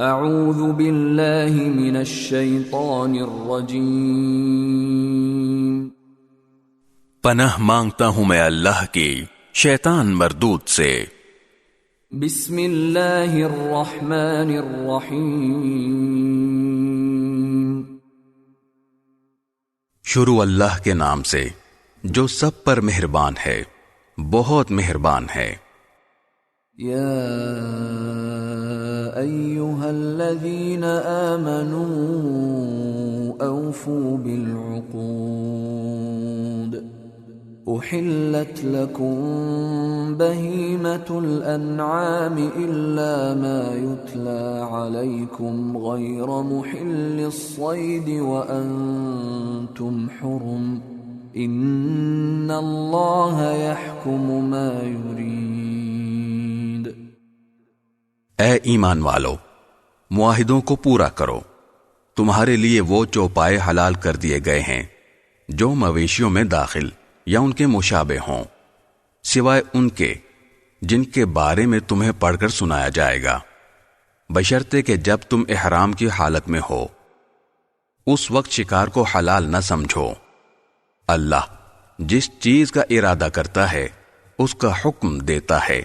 اعوذ باللہ من الشیطان الرجیم، پناہ مانگتا ہوں میں اللہ کی شیطان مردود سے۔ بسم اللہ الرحمن الرحیم، شروع اللہ کے نام سے جو سب پر مہربان ہے، بہت مہربان ہے۔ یا ایہا الذین آمنوا اوفوا بالعقود احلت لکم بہیمۃ الانعام الا ما یتلی علیکم غیر محل الصید وانتم حرم ان اللہ یحکم ما یرید۔ اے ایمان والو، معاہدوں کو پورا کرو۔ تمہارے لیے وہ چوپائے حلال کر دیے گئے ہیں جو مویشیوں میں داخل یا ان کے مشابہ ہوں، سوائے ان کے جن کے بارے میں تمہیں پڑھ کر سنایا جائے گا، بشرطے کہ جب تم احرام کی حالت میں ہو اس وقت شکار کو حلال نہ سمجھو۔ اللہ جس چیز کا ارادہ کرتا ہے اس کا حکم دیتا ہے۔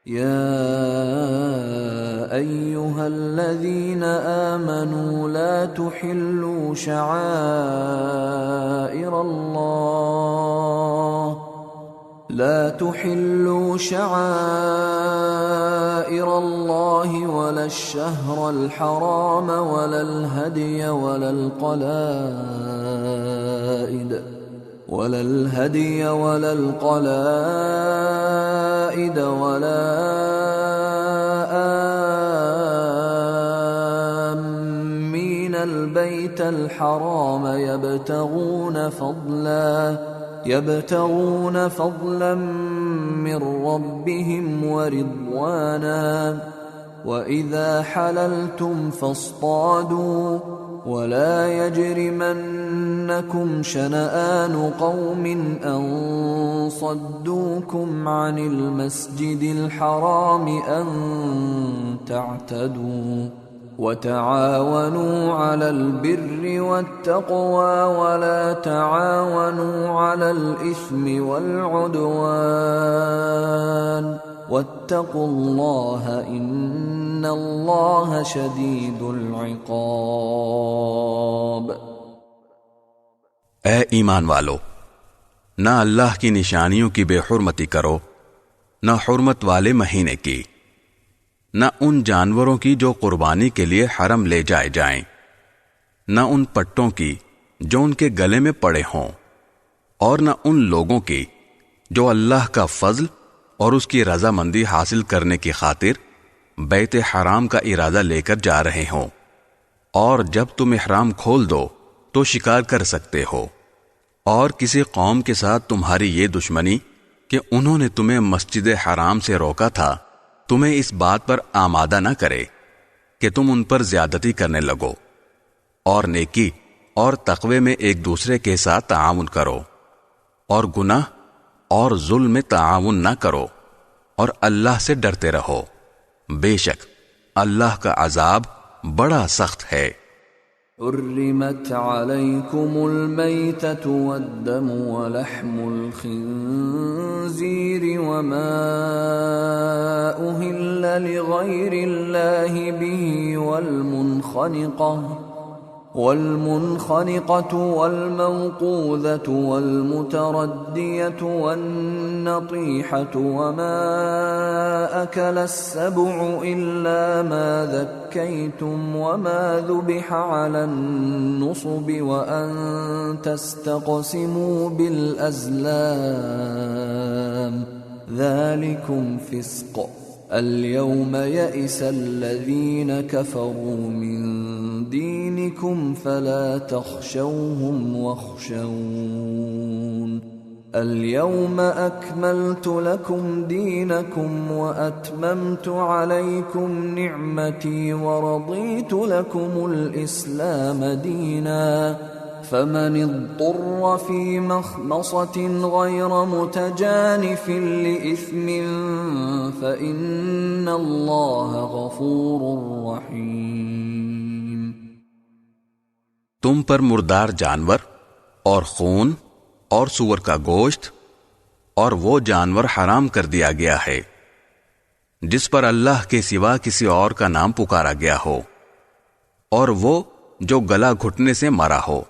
یا ایہا الذین آمنوا لا تحلوا شعائر اللہ ولا الشہر الحرام ولا الہدی ولا القلائد ولا آمین البیت الحرام يبتغون فضلا من ربهم ورضوانا وَإِذَا حَلَلْتُمْ فَاصْطَادُوا وَلَا يَجْرِمَنَّكُمْ شَنَآنُ قَوْمٍ أَن صَدُّوكُمْ عَنِ الْمَسْجِدِ الْحَرَامِ أَن تَعْتَدُوا وَتَعَاوَنُوا عَلَى الْبِرِّ وَالتَّقْوَى وَلَا تَعَاوَنُوا عَلَى الْإِثْمِ وَالْعُدْوَانِ وَاتَّقُوا اللَّهَ إِنَّ اللَّهَ شَدِيدُ الْعِقَابِ۔ اے ایمان والو، نہ اللہ کی نشانیوں کی بے حرمتی کرو، نہ حرمت والے مہینے کی، نہ ان جانوروں کی جو قربانی کے لیے حرم لے جائے جائیں، نہ ان پٹوں کی جو ان کے گلے میں پڑے ہوں، اور نہ ان لوگوں کی جو اللہ کا فضل اور اس کی رضامندی حاصل کرنے کی خاطر بیت حرام کا ارادہ لے کر جا رہے ہوں، اور جب تم احرام کھول دو تو شکار کر سکتے ہو۔ اور کسی قوم کے ساتھ تمہاری یہ دشمنی کہ انہوں نے تمہیں مسجد حرام سے روکا تھا، تمہیں اس بات پر آمادہ نہ کرے کہ تم ان پر زیادتی کرنے لگو، اور نیکی اور تقوی میں ایک دوسرے کے ساتھ تعاون کرو، اور گناہ اور ظلم میں تعاون نہ کرو، اور اللہ سے ڈرتے رہو، بے شک اللہ کا عذاب بڑا سخت ہے۔ حرمت علیکم المیتۃ والدم ولحم الخنزیر وما أهل لغیر اللہ به والمنخنقة والموقوذة والمتردية والنطيحة وما أكل السبع إلا ما ذكيتم وما ذبح على النصب وأن تستقسموا بالأزلام ذلكم فسق اليوم يئس الذين كفروا من دينكم فلا تخشوهم واخشون اليوم أكملت لكم دينكم وأتممت عليكم نعمتي ورضيت لكم الإسلام دينا فمن اضطر في مخمصة غير متجانف لإثم فإن الله غفور رحيم۔ تم پر مردار جانور اور خون اور سور کا گوشت اور وہ جانور حرام کر دیا گیا ہے جس پر اللہ کے سوا کسی اور کا نام پکارا گیا ہو، اور وہ جو گلا گھٹنے سے مرا ہو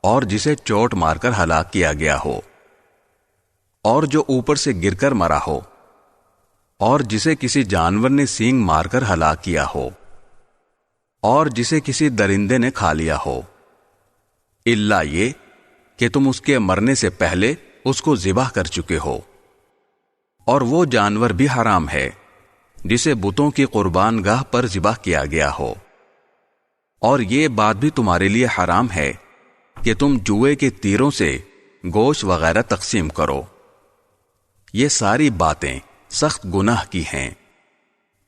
اور جسے چوٹ مار کر ہلاک کیا گیا ہو، اور جو اوپر سے گر کر مرا ہو، اور جسے کسی جانور نے سینگ مار کر ہلاک کیا ہو، اور جسے کسی درندے نے کھا لیا ہو، الا یہ کہ تم اس کے مرنے سے پہلے اس کو ذبح کر چکے ہو۔ اور وہ جانور بھی حرام ہے جسے بتوں کی قربان گاہ پر ذبح کیا گیا ہو۔ اور یہ بات بھی تمہارے لیے حرام ہے کہ تم جوئے کے تیروں سے گوشت وغیرہ تقسیم کرو۔ یہ ساری باتیں سخت گناہ کی ہیں۔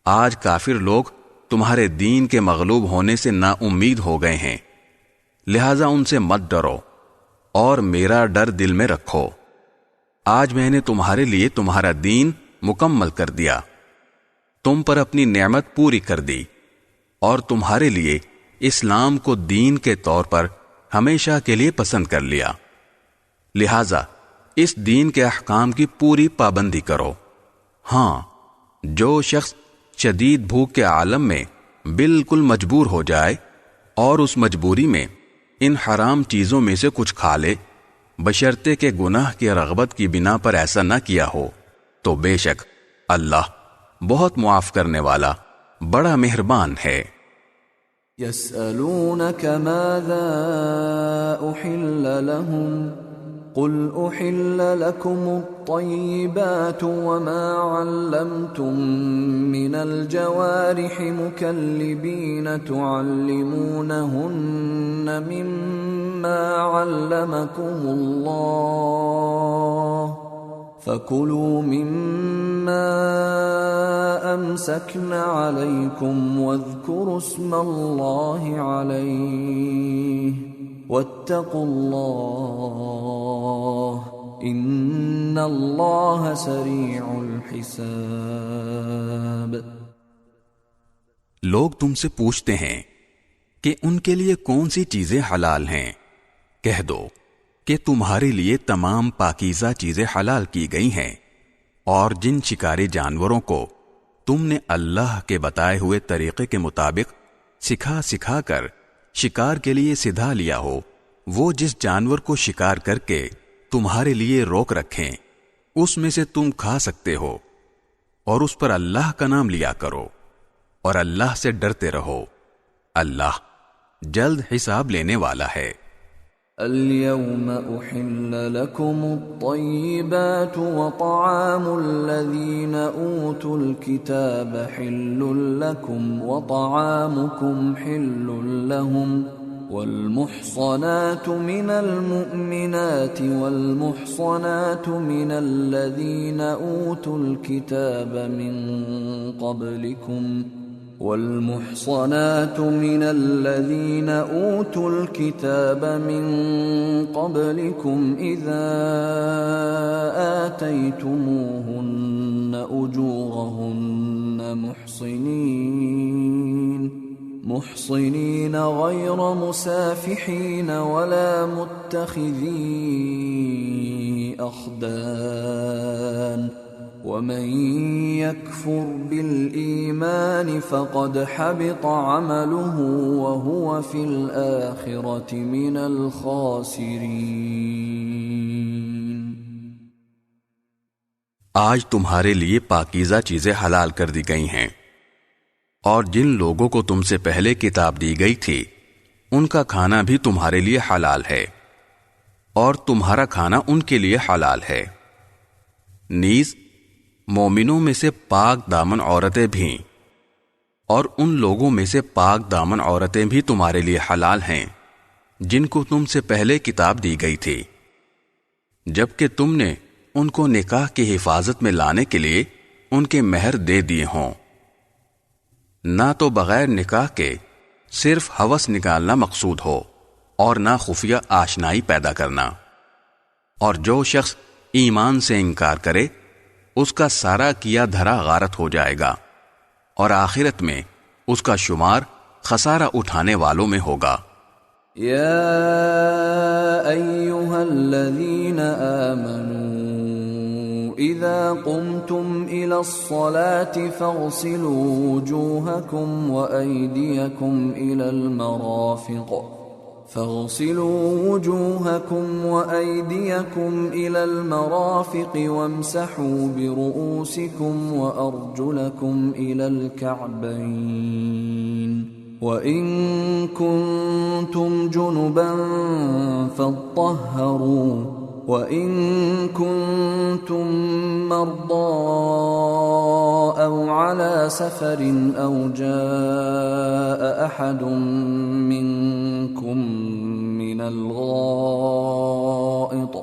آج کافر لوگ تمہارے دین کے مغلوب ہونے سے نا امید ہو گئے ہیں، لہذا ان سے مت ڈرو اور میرا ڈر دل میں رکھو۔ آج میں نے تمہارے لیے تمہارا دین مکمل کر دیا، تم پر اپنی نعمت پوری کر دی، اور تمہارے لیے اسلام کو دین کے طور پر ہمیشہ کے لیے پسند کر لیا، لہذا اس دین کے احکام کی پوری پابندی کرو۔ ہاں، جو شخص شدید بھوک کے عالم میں بالکل مجبور ہو جائے اور اس مجبوری میں ان حرام چیزوں میں سے کچھ کھا لے، بشرطے کہ گناہ کی رغبت کی بنا پر ایسا نہ کیا ہو، تو بے شک اللہ بہت معاف کرنے والا بڑا مہربان ہے۔ يسألونك ماذا أحل لهم قل أحل لكم الطيبات وما علمتم من الجوارح مكلبين تعلمونهن مما علمكم الله فَكُلُوا مِمَّا أَمْسَكْنَ عَلَيْكُمْ وَاذْكُرُوا اسْمَ اللَّهِ عَلَيْهِ وَاتَّقُوا اللَّهَ إِنَّ اللَّهَ سَرِيعُ الْحِسَابِ۔ لوگ تم سے پوچھتے ہیں کہ ان کے لیے کون سی چیزیں حلال ہیں؟ کہہ دو کہ تمہارے لیے تمام پاکیزہ چیزیں حلال کی گئی ہیں، اور جن شکاری جانوروں کو تم نے اللہ کے بتائے ہوئے طریقے کے مطابق سکھا کر شکار کے لیے سدھا لیا ہو، وہ جس جانور کو شکار کر کے تمہارے لیے روک رکھیں اس میں سے تم کھا سکتے ہو، اور اس پر اللہ کا نام لیا کرو اور اللہ سے ڈرتے رہو، اللہ جلد حساب لینے والا ہے۔ اليوم أحل لكم الطيبات وطعام الذين أوتوا الكتاب حل لكم وطعامكم حل لهم والمحصنات من المؤمنات والمحصنات من الذين أوتوا الكتاب من قبلكم والمحصنات من الذين أوتوا الكتاب من قبلكم إذا آتيتموهن أجورهن محصنين غير مسافحين ولا متخذي أخدان ومن يكفر بالإيمان فقد حبط عمله وهو في الآخرة من الخاسرين۔ آج تمہارے لیے پاکیزہ چیزیں حلال کر دی گئی ہیں، اور جن لوگوں کو تم سے پہلے کتاب دی گئی تھی ان کا کھانا بھی تمہارے لیے حلال ہے، اور تمہارا کھانا ان کے لیے حلال ہے۔ نیز مومنوں میں سے پاک دامن عورتیں بھی اور ان لوگوں میں سے پاک دامن عورتیں بھی تمہارے لیے حلال ہیں جن کو تم سے پہلے کتاب دی گئی تھی، جبکہ تم نے ان کو نکاح کی حفاظت میں لانے کے لیے ان کے مہر دے دیے ہوں، نہ تو بغیر نکاح کے صرف ہوس نکالنا مقصود ہو اور نہ خفیہ آشنائی پیدا کرنا۔ اور جو شخص ایمان سے انکار کرے اس کا سارا کیا دھرا غارت ہو جائے گا، اور آخرت میں اس کا شمار خسارہ اٹھانے والوں میں ہوگا۔ یا ایھا الذین آمنوا اذا قمتم الى الصلاة فاغسلوا وجوهکم وأیدیکم الى المرافق وامسحوا برؤوسكم وأرجلكم إلى الكعبين وإن كنتم جنبا فاطهروا وإن كنتم مرضى أو على سفر أو جاء أحد منكم من الغائط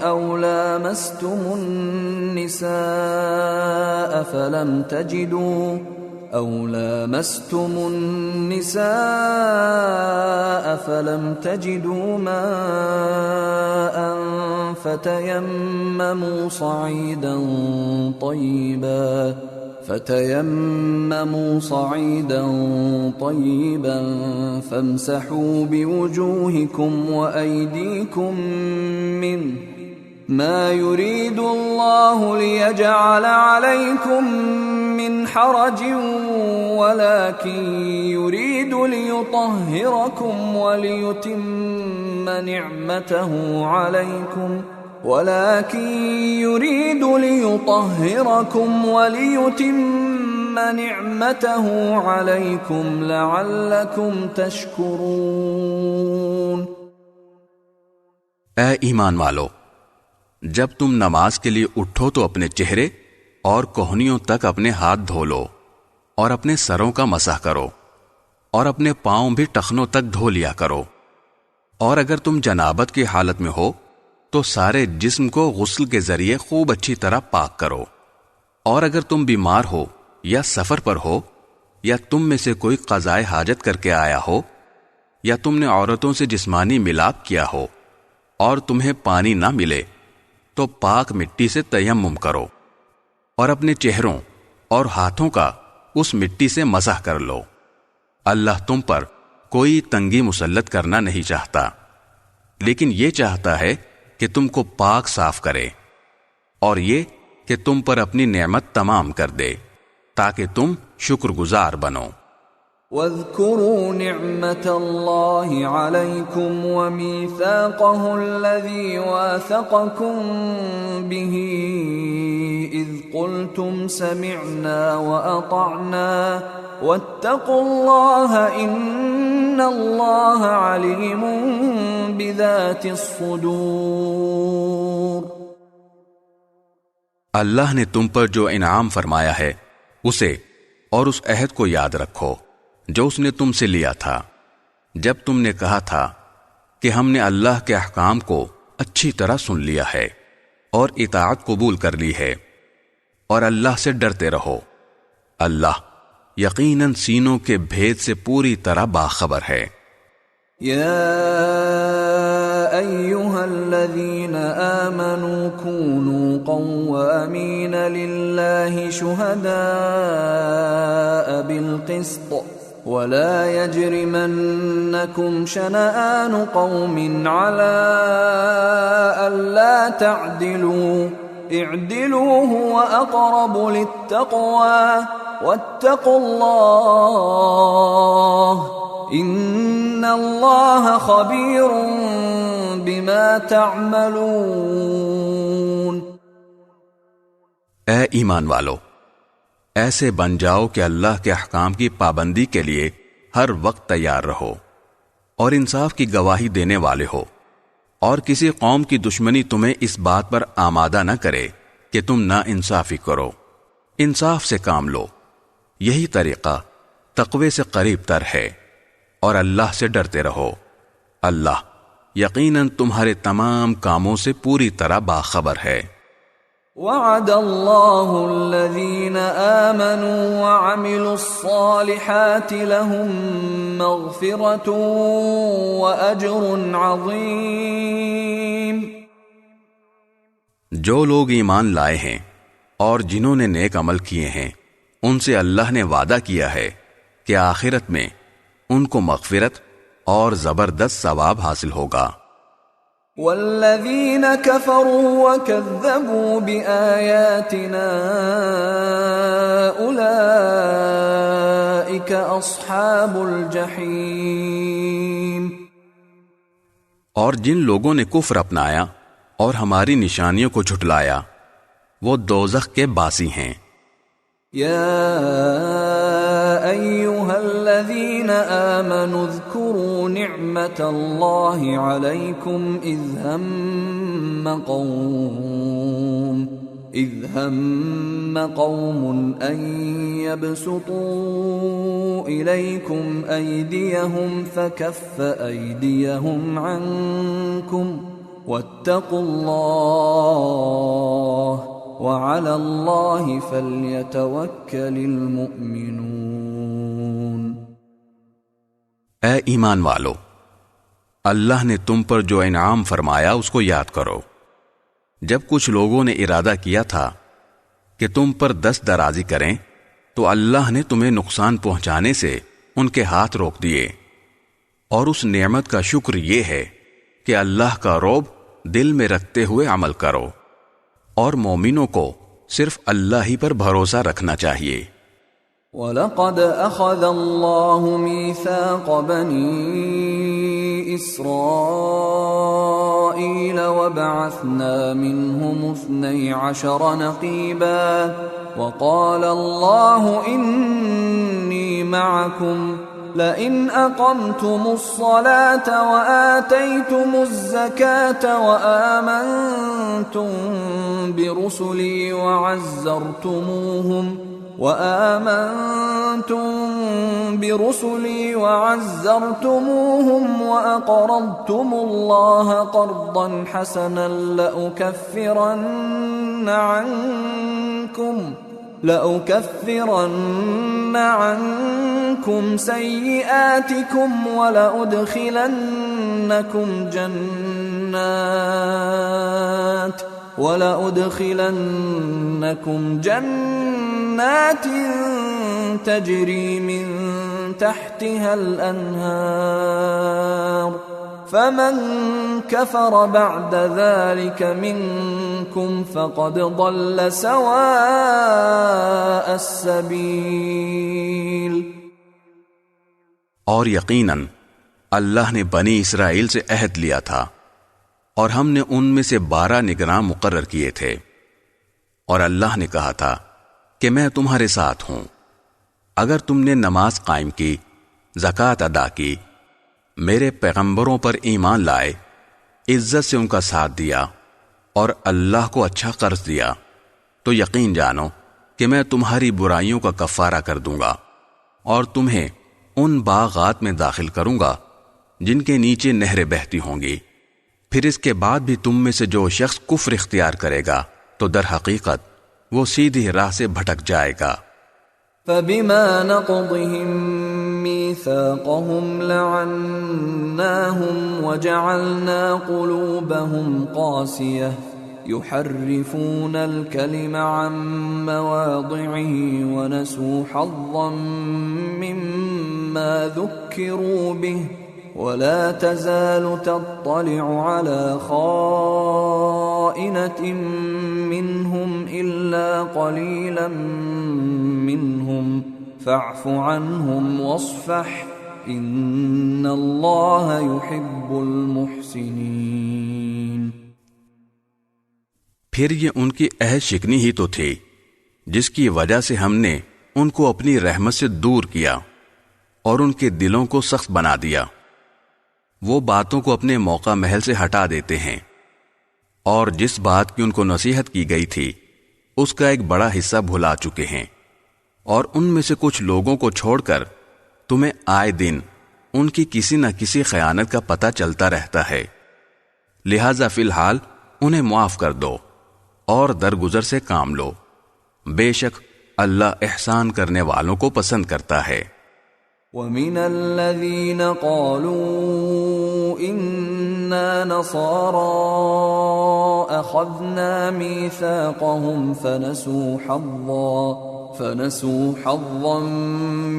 أو لامستم النساء فلم تجدوا ماء فتيمموا صعيدا طيبا فامسحوا بوجوهكم وأيديكم منه ما يريد الله ليجعل عليكم من حرج ولكن يريد ليطهركم وليتم نعمته عليكم لعلكم تشكرون۔ اے ایمان والو، جب تم نماز کے لیے اٹھو تو اپنے چہرے اور کوہنیوں تک اپنے ہاتھ دھو لو، اور اپنے سروں کا مسح کرو، اور اپنے پاؤں بھی ٹخنوں تک دھو لیا کرو، اور اگر تم جنابت کی حالت میں ہو تو سارے جسم کو غسل کے ذریعے خوب اچھی طرح پاک کرو، اور اگر تم بیمار ہو یا سفر پر ہو، یا تم میں سے کوئی قضائے حاجت کر کے آیا ہو، یا تم نے عورتوں سے جسمانی ملاپ کیا ہو اور تمہیں پانی نہ ملے، تو پاک مٹی سے تیمم کرو، اور اپنے چہروں اور ہاتھوں کا اس مٹی سے مسح کر لو۔ اللہ تم پر کوئی تنگی مسلط کرنا نہیں چاہتا، لیکن یہ چاہتا ہے کہ تم کو پاک صاف کرے، اور یہ کہ تم پر اپنی نعمت تمام کر دے تاکہ تم شکر گزار بنو۔ واذكروا نعمة الله عليكم وميثاقه الذي واثقكم به إذ قلتم سمعنا وأطعنا واتقوا الله إن الله عليم بذات الصدور۔ اللہ نے تم پر جو انعام فرمایا ہے اسے اور اس عہد کو یاد رکھو جو اس نے تم سے لیا تھا جب تم نے کہا تھا کہ ہم نے اللہ کے احکام کو اچھی طرح سن لیا ہے اور اطاعت قبول کر لی ہے، اور اللہ سے ڈرتے رہو، اللہ یقیناً سینوں کے بھید سے پوری طرح باخبر ہے۔ یا ایھا الذین آمنوا کونوا قوامین للہ شہداء بالقسط ولا يجرمنكم شنآن قوم على ألا تعدلوا اعدلوا هو أقرب للتقوى واتقوا الله إن الله خبير بما تعملون۔ اے ایمان والو، ایسے بن جاؤ کہ اللہ کے احکام کی پابندی کے لیے ہر وقت تیار رہو اور انصاف کی گواہی دینے والے ہو، اور کسی قوم کی دشمنی تمہیں اس بات پر آمادہ نہ کرے کہ تم نا انصافی کرو۔ انصاف سے کام لو، یہی طریقہ تقوی سے قریب تر ہے، اور اللہ سے ڈرتے رہو، اللہ یقیناً تمہارے تمام کاموں سے پوری طرح باخبر ہے۔ وعد الله الذين آمنوا وعملوا الصالحات لهم مغفرة وأجر عظيم۔ جو لوگ ایمان لائے ہیں اور جنہوں نے نیک عمل کیے ہیں ان سے اللہ نے وعدہ کیا ہے کہ آخرت میں ان کو مغفرت اور زبردست ثواب حاصل ہوگا۔ والذین کفروا وکذبوا بآیاتنا اولئک اصحاب الجحیم۔ اور جن لوگوں نے کفر اپنایا اور ہماری نشانیوں کو جھٹلایا وہ دوزخ کے باسی ہیں۔ یا ایھا الذین آمنوا اذکروا نعمت اللہ علیکم اذ ہم قوم ان یبسطوا الیکم ایدیہم فکف ایدیہم عنکم واتقوا اللہ وعلی اللہ فلیتوکل المؤمنون۔ اے ایمان والو، اللہ نے تم پر جو انعام فرمایا اس کو یاد کرو۔ جب کچھ لوگوں نے ارادہ کیا تھا کہ تم پر دست درازی کریں تو اللہ نے تمہیں نقصان پہنچانے سے ان کے ہاتھ روک دیے، اور اس نعمت کا شکر یہ ہے کہ اللہ کا رعب دل میں رکھتے ہوئے عمل کرو، اور مومنوں کو صرف اللہ ہی پر بھروسہ رکھنا چاہیے۔ وَلَقَدْ أَخَذَ اللَّهُ مِيثَاقَ بَنِي إِسْرَائِيلَ وَبَعَثْنَا مِنْهُمُ 12 نَقِيبًا وَقَالَ اللَّهُ إِنِّي مَعَكُمْ لَئِنْ أَقَمْتُمُ الصَّلَاةَ وَآتَيْتُمُ الزَّكَاةَ وآمنتم برسلي وعزرتموهم وأقرضتم الله قرضا حسنا لأكفرن عنكم سيئاتكم ولأدخلنكم جنات تجري من تحتها الأنهار فمن كفر بعد ذلك منكم فقد ضل سواء السبيل۔ اور یقیناً اللہ نے بنی اسرائیل سے عہد لیا تھا، اور ہم نے ان میں سے 12 نگراں مقرر کیے تھے، اور اللہ نے کہا تھا کہ میں تمہارے ساتھ ہوں اگر تم نے نماز قائم کی، زکوٰۃ ادا کی، میرے پیغمبروں پر ایمان لائے، عزت سے ان کا ساتھ دیا اور اللہ کو اچھا قرض دیا، تو یقین جانو کہ میں تمہاری برائیوں کا کفارہ کر دوں گا اور تمہیں ان باغات میں داخل کروں گا جن کے نیچے نہریں بہتی ہوں گی۔ پھر اس کے بعد بھی تم میں سے جو شخص کفر اختیار کرے گا تو در حقیقت وہ سیدھی راہ سے بھٹک جائے گا۔ فَبِمَا نَقْضِهِم مِّيثَاقَهُمْ لَعَنَّاهُمْ وَجَعَلْنَا قُلُوبَهُمْ قَاسِيَةً يُحَرِّفُونَ الْكَلِمَ عَن مَّوَاضِعِهِ وَنَسُوا حَظًّا مِّمَّا ذُكِّرُوا بِهِ وَلَا تَزَالُ تَطَّلِعُ عَلَى خَائِنَةٍ مِّنْهُمْ إِلَّا قَلِيلًا مِّنْهُمْ فَاعْفُ عَنْهُمْ وَاصْفَحْ إِنَّ اللَّهَ يُحِبُّ الْمُحْسِنِينَ۔ پھر یہ ان کی عہد شکنی ہی تو تھی جس کی وجہ سے ہم نے ان کو اپنی رحمت سے دور کیا اور ان کے دلوں کو سخت بنا دیا۔ وہ باتوں کو اپنے موقع محل سے ہٹا دیتے ہیں، اور جس بات کی ان کو نصیحت کی گئی تھی اس کا ایک بڑا حصہ بھلا چکے ہیں، اور ان میں سے کچھ لوگوں کو چھوڑ کر تمہیں آئے دن ان کی کسی نہ کسی خیانت کا پتہ چلتا رہتا ہے، لہذا فی الحال انہیں معاف کر دو اور درگزر سے کام لو، بے شک اللہ احسان کرنے والوں کو پسند کرتا ہے۔ وَمِنَ الَّذِينَ قَالُوا إِنَّا نَصَارَىٰ أَخَذْنَا مِيثَاقَهُمْ فَنَسُوا حَظًّا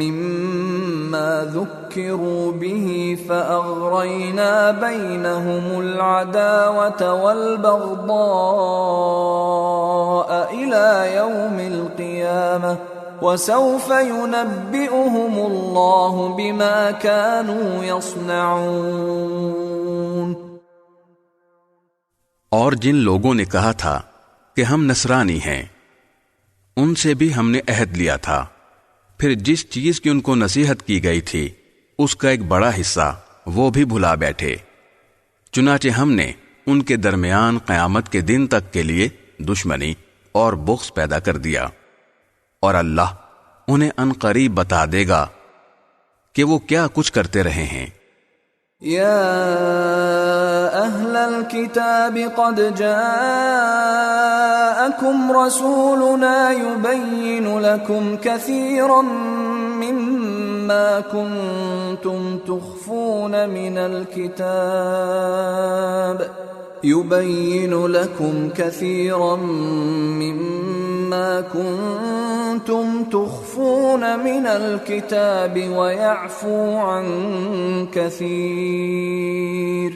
مِّمَّا ذُكِّرُوا بِهِ فَأَغْرَيْنَا بَيْنَهُمُ الْعَدَاوَةَ وَالْبَغْضَاءَ إِلَى يَوْمِ الْقِيَامَةِ وَسَوْفَ يُنَبِّئُهُمُ اللَّهُ بِمَا كَانُوا يَصْنَعُونَ۔ اور جن لوگوں نے کہا تھا کہ ہم نصرانی ہیں، ان سے بھی ہم نے عہد لیا تھا، پھر جس چیز کی ان کو نصیحت کی گئی تھی اس کا ایک بڑا حصہ وہ بھی بھلا بیٹھے، چنانچہ ہم نے ان کے درمیان قیامت کے دن تک کے لیے دشمنی اور بغض پیدا کر دیا، اور اللہ انہیں عنقریب بتا دے گا کہ وہ کیا کچھ کرتے رہے ہیں۔ یا اہل الکتاب قد جاءکم رسولنا يبین لکم کثیرا مما کنتم تخفون من الكتاب يبين لكم كثيرا مما كنتم تخفون من الكتاب ويعفو عن كثير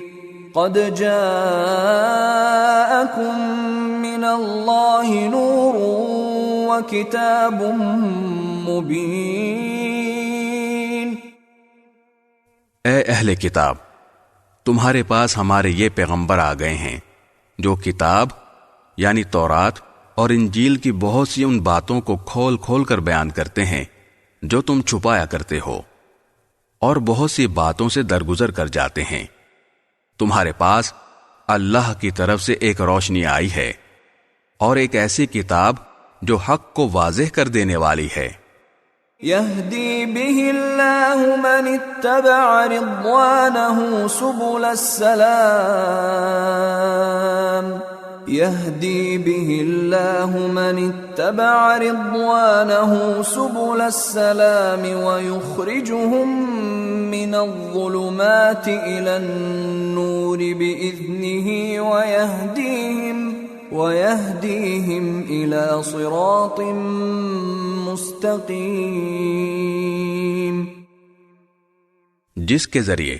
قد جاءكم من الله نور وكتاب مبين۔ اے اہل کتاب، تمہارے پاس ہمارے یہ پیغمبر آ گئے ہیں جو کتاب یعنی تورات اور انجیل کی بہت سی ان باتوں کو کھول کھول کر بیان کرتے ہیں جو تم چھپایا کرتے ہو، اور بہت سی باتوں سے درگزر کر جاتے ہیں۔ تمہارے پاس اللہ کی طرف سے ایک روشنی آئی ہے اور ایک ایسی کتاب جو حق کو واضح کر دینے والی ہے۔ يهدي به الله من اتبع رضوانه سبل السلام يهدي به الله من اتبع رضوانه سبل السلام ويخرجهم من الظلمات إلى النور بإذنه ويهديهم إلى صراط مستقیم۔ جس کے ذریعے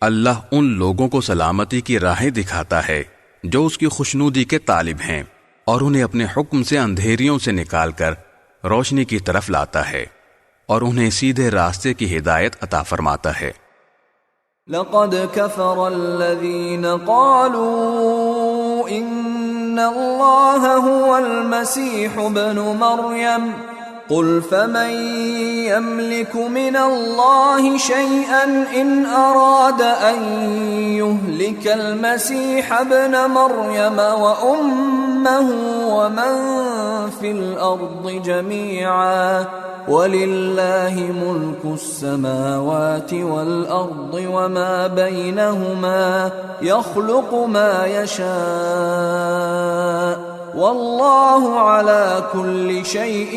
اللہ ان لوگوں کو سلامتی کی راہیں دکھاتا ہے جو اس کی خوشنودی کے طالب ہیں، اور انہیں اپنے حکم سے اندھیریوں سے نکال کر روشنی کی طرف لاتا ہے اور انہیں سیدھے راستے کی ہدایت عطا فرماتا ہے۔ لقد كفر الذين قالوا ان الله هو المسيح ابن مريم قل فمن يملك من الله شيئا إن أراد أن يهلك المسيح ابن مريم وأمه ومن في الأرض جميعا ولله ملك السماوات والأرض وما بينهما يخلق ما يشاء واللہ علی کل شیء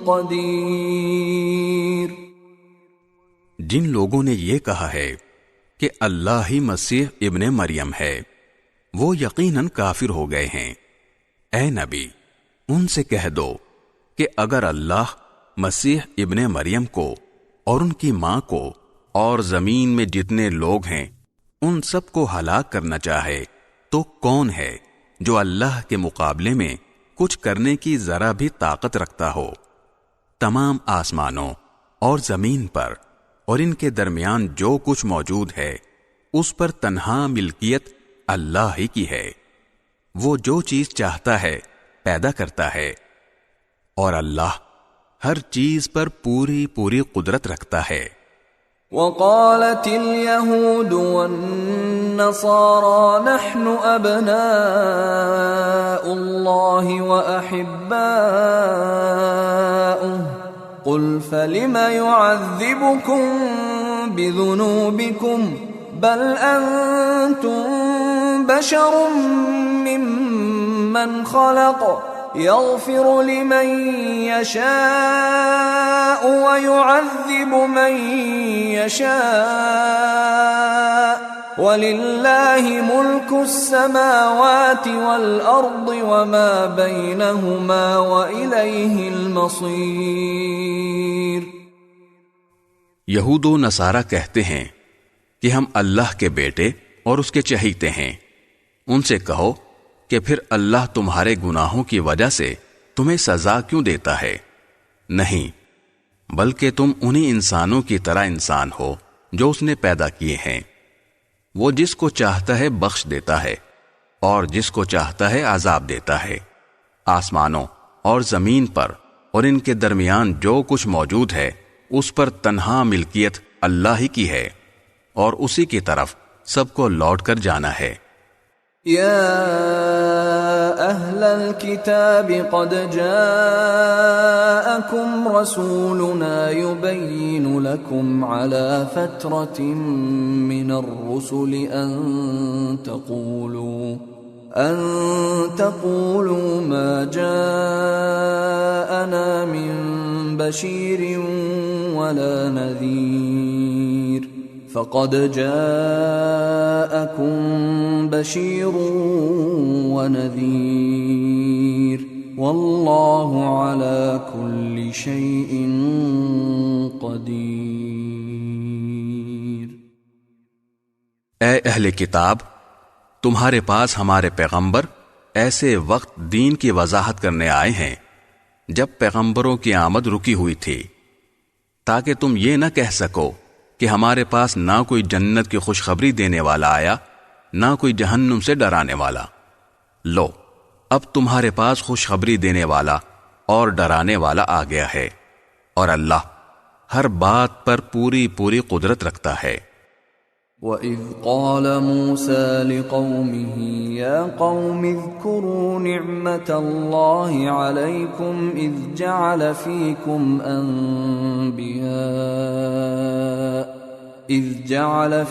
قدیر۔ جن لوگوں نے یہ کہا ہے کہ اللہ ہی مسیح ابن مریم ہے، وہ یقیناً کافر ہو گئے ہیں۔ اے نبی، ان سے کہہ دو کہ اگر اللہ مسیح ابن مریم کو اور ان کی ماں کو اور زمین میں جتنے لوگ ہیں ان سب کو ہلاک کرنا چاہے تو کون ہے جو اللہ کے مقابلے میں کچھ کرنے کی ذرا بھی طاقت رکھتا ہو؟ تمام آسمانوں اور زمین پر اور ان کے درمیان جو کچھ موجود ہے اس پر تنہا ملکیت اللہ ہی کی ہے۔ وہ جو چیز چاہتا ہے پیدا کرتا ہے، اور اللہ ہر چیز پر پوری پوری قدرت رکھتا ہے۔ وقالت اليهود والنصارى نحن أبناء الله وأحباؤه قل فلم يعذبكم بذنوبكم بل أنتم بشر ممن من خلق يغفر لمن يشاء ويعذب من يشاء وَلِلَّهِ مُلْكُ السَّمَاوَاتِ وَالْأَرْضِ وَمَا بَيْنَهُمَا وَإِلَيْهِ الْمَصِيرُ۔ یہود و نصارہ کہتے ہیں کہ ہم اللہ کے بیٹے اور اس کے چہیتے ہیں۔ ان سے کہو کہ پھر اللہ تمہارے گناہوں کی وجہ سے تمہیں سزا کیوں دیتا ہے؟ نہیں، بلکہ تم انہی انسانوں کی طرح انسان ہو جو اس نے پیدا کیے ہیں۔ وہ جس کو چاہتا ہے بخش دیتا ہے اور جس کو چاہتا ہے عذاب دیتا ہے۔ آسمانوں اور زمین پر اور ان کے درمیان جو کچھ موجود ہے اس پر تنہا ملکیت اللہ ہی کی ہے اور اسی کی طرف سب کو لوٹ کر جانا ہے۔ یا اہل الکتاب قد جاءکم رسولنا یبین لکم علی فترة من الرسل ان تقولوا ما جاءنا من بشیر ولا نذیر فقد جاءكم بشير ونذير والله على كل شيء قدير۔ اے اہل کتاب، تمہارے پاس ہمارے پیغمبر ایسے وقت دین کی وضاحت کرنے آئے ہیں جب پیغمبروں کی آمد رکی ہوئی تھی، تاکہ تم یہ نہ کہہ سکو کہ ہمارے پاس نہ کوئی جنت کی خوشخبری دینے والا آیا نہ کوئی جہنم سے ڈرانے والا۔ لو، اب تمہارے پاس خوشخبری دینے والا اور ڈرانے والا آ گیا ہے، اور اللہ ہر بات پر پوری قدرت رکھتا ہے۔ وَإِذْ قَالَ مُوسَى لِقَوْمِهِ يَا قَوْمِ اذْكُرُوا نِعْمَةَ اللَّهِ عَلَيْكُمْ إِذْ جَعَلَ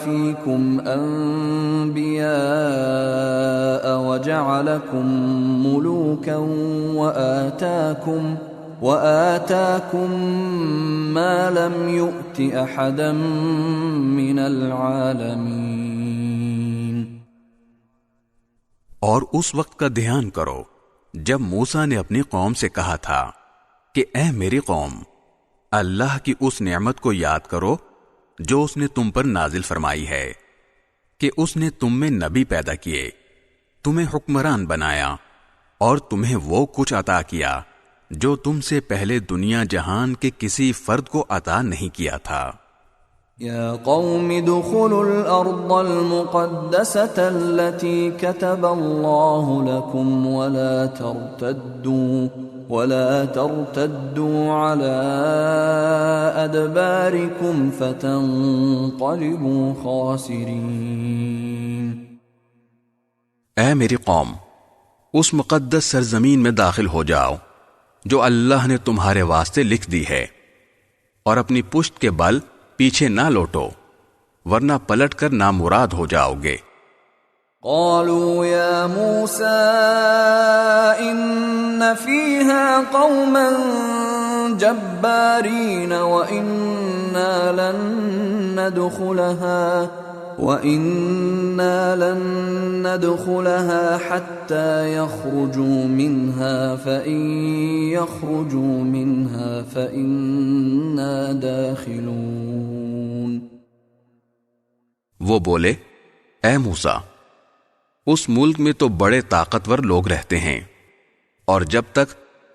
فِيكُمْ أَنْبِيَاءَ وَجَعَلَكُمْ مُلُوكًا وَآتَاكُمْ مَا لَمْ يُؤْتِ أَحَدًا مِّنَ الْعَالَمِينَ۔ اور اس وقت کا دھیان کرو جب موسیٰ نے اپنی قوم سے کہا تھا کہ اے میری قوم، اللہ کی اس نعمت کو یاد کرو جو اس نے تم پر نازل فرمائی ہے کہ اس نے تم میں نبی پیدا کیے، تمہیں حکمران بنایا اور تمہیں وہ کچھ عطا کیا جو تم سے پہلے دنیا جہان کے کسی فرد کو عطا نہیں کیا تھا۔ یا قوم ادخلوا الارض المقدسة التي كتب اللہ لكم ولا ترتدوا على ادباركم فتنقلبوا خاسرین۔ اے میری قوم، اس مقدس سرزمین میں داخل ہو جاؤ جو اللہ نے تمہارے واسطے لکھ دی ہے، اور اپنی پشت کے بل پیچھے نہ لوٹو ورنہ پلٹ کر نامراد ہو جاؤ گے۔ قالوا یا موسیٰ ان فیہا قوما جبارین وَإِنَّا لَن نَّدْخُلَهَا حَتَّى يَخْرُجُوا مِنْهَا فَإِن يَخْرُجُوا مِنْهَا فَإِنَّا دَاخِلُونَ۔ وہ بولے، اے موسیٰ، اس ملک میں تو بڑے طاقتور لوگ رہتے ہیں، اور جب تک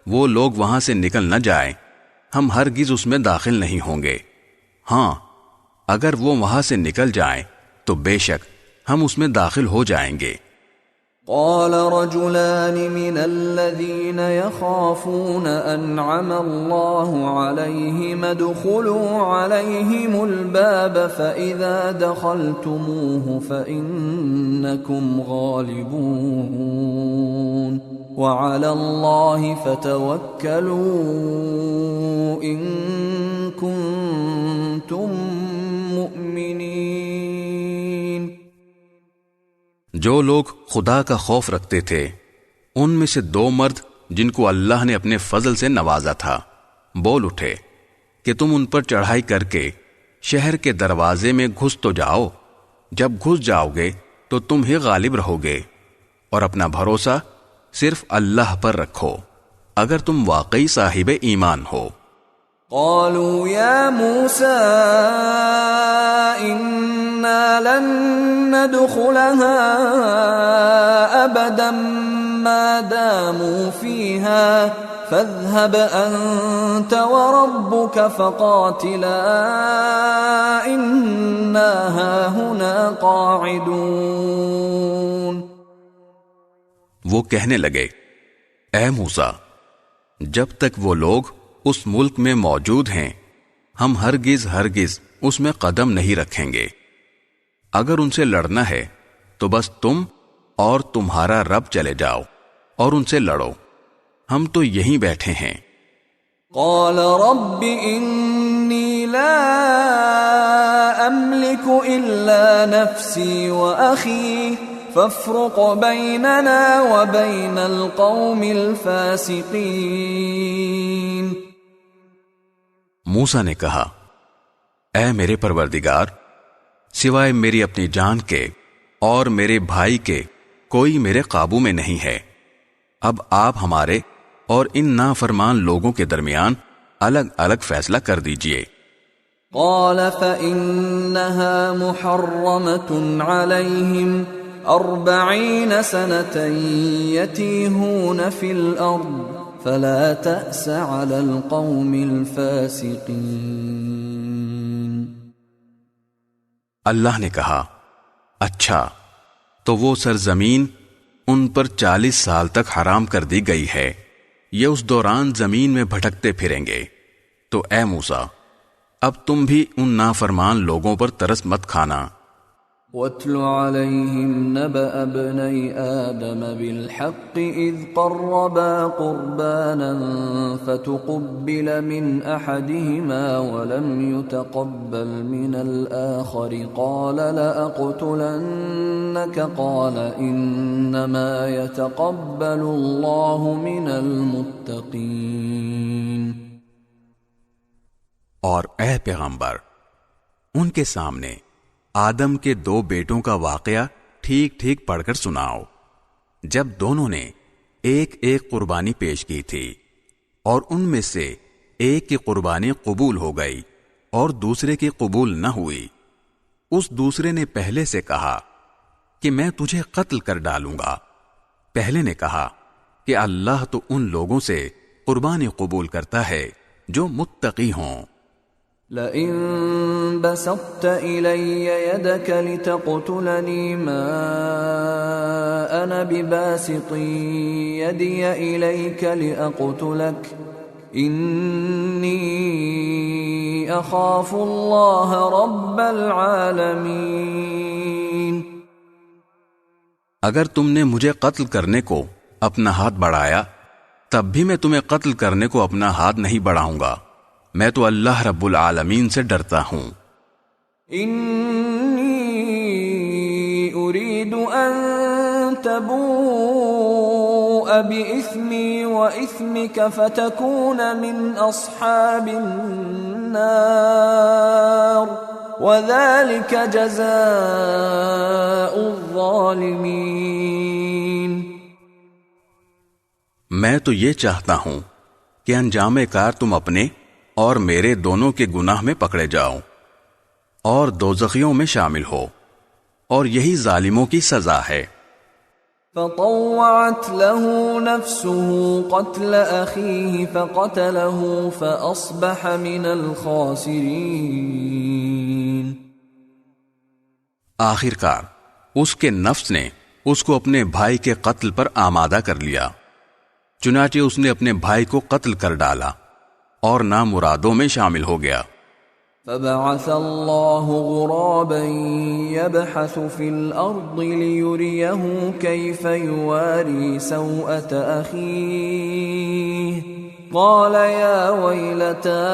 وہ لوگ وہاں سے نکل نہ جائیں ہم ہرگز اس میں داخل نہیں ہوں گے۔ ہاں، اگر وہ وہاں سے نکل جائیں تو بے شک ہم اس میں داخل ہو جائیں گے۔ قال رجلان من الذين يخافون أنعم الله عليهم ادخلوا عليهم الباب فإذا دخلتموه فإنكم غالبون وعلى الله فتوكلوا إن كنتم مؤمنين۔ جو لوگ خدا کا خوف رکھتے تھے ان میں سے 2 مرد جن کو اللہ نے اپنے فضل سے نوازا تھا بول اٹھے کہ تم ان پر چڑھائی کر کے شہر کے دروازے میں گھس تو جاؤ، جب گھس جاؤ گے تو تم ہی غالب رہو گے، اور اپنا بھروسہ صرف اللہ پر رکھو اگر تم واقعی صاحب ایمان ہو۔ قالوا يا موسى إنا لن ندخلها أبدا ما داموا فيها فاذهب أنت وربك فقاتلا إنا هاهنا قاعدون۔ وہ کہنے لگے، اے موسیٰ، جب تک وہ لوگ اس ملک میں موجود ہیں ہم ہرگز اس میں قدم نہیں رکھیں گے۔ اگر ان سے لڑنا ہے تو بس تم اور تمہارا رب چلے جاؤ اور ان سے لڑو، ہم تو یہیں بیٹھے ہیں۔ قال رب انی لا املک الا نفسی واخی فافرق بیننا وبین القوم الفاسقین۔ موسیٰ نے کہا، اے میرے پروردگار، سوائے میری اپنی جان کے اور میرے بھائی کے کوئی میرے قابو میں نہیں ہے، اب آپ ہمارے اور ان نافرمان لوگوں کے درمیان الگ الگ فیصلہ کر دیجئے۔ قال فإنها محرمة عليهم 40 سنة يتيهون في الأرض فلا تأس على القوم الفاسقين۔ اللہ نے کہا، اچھا تو وہ سرزمین ان پر 40 سال تک حرام کر دی گئی ہے، یہ اس دوران زمین میں بھٹکتے پھریں گے، تو اے موسیٰ اب تم بھی ان نافرمان لوگوں پر ترس مت کھانا۔ وَاتْلُ عَلَيْهِمْ نَبَأَ ابْنَيْ آدَمَ بِالْحَقِّ إِذْ قَرَّبَا قُرْبَانًا فَتُقُبِّلَ مِنْ أَحَدِهِمَا وَلَمْ يُتَقَبَّلْ مِنَ الْآخَرِ قَالَ لَأَقْتُلَنَّكَ قَالَ إِنَّمَا يَتَقَبَّلُ اللَّهُ مِنَ الْمُتَّقِينَ۔ اور اے پیغمبر، ان کے سامنے آدم کے 2 بیٹوں کا واقعہ ٹھیک ٹھیک پڑھ کر سناؤ، جب دونوں نے ایک ایک قربانی پیش کی تھی اور ان میں سے ایک کی قربانی قبول ہو گئی اور دوسرے کی قبول نہ ہوئی۔ اس دوسرے نے پہلے سے کہا کہ میں تجھے قتل کر ڈالوں گا، پہلے نے کہا کہ اللہ تو ان لوگوں سے قربانی قبول کرتا ہے جو متقی ہوں۔ لئن بسطت إلي يدك لتقتلني ما أنا بباسط يدي إليك لأقتلك إني أخاف الله رب العالمين۔ اگر تم نے مجھے قتل کرنے کو اپنا ہاتھ بڑھایا تب بھی میں تمہیں قتل کرنے کو اپنا ہاتھ نہیں بڑھاؤں گا، میں تو اللہ رب العالمین سے ڈرتا ہوں۔ انی اريد ان تبوء بإثمی وإثمک فتکون من اصحاب النار وذلك جزاء الظالمین۔ میں تو یہ چاہتا ہوں کہ انجام کار تم اپنے اور میرے دونوں کے گناہ میں پکڑے جاؤ اور دوزخیوں میں شامل ہو، اور یہی ظالموں کی سزا ہے۔ فطوعت له نفسه قتل أخيه فقتله فأصبح من الخاسرين۔ آخر کار اس کے نفس نے اس کو اپنے بھائی کے قتل پر آمادہ کر لیا، چنانچہ اس نے اپنے بھائی کو قتل کر ڈالا اور نامرادوں میں شامل ہو گیا۔ فبعث الله غرابا يبحث في الأرض ليريه كيف يواري سوءة أخيه قال يا ويلتى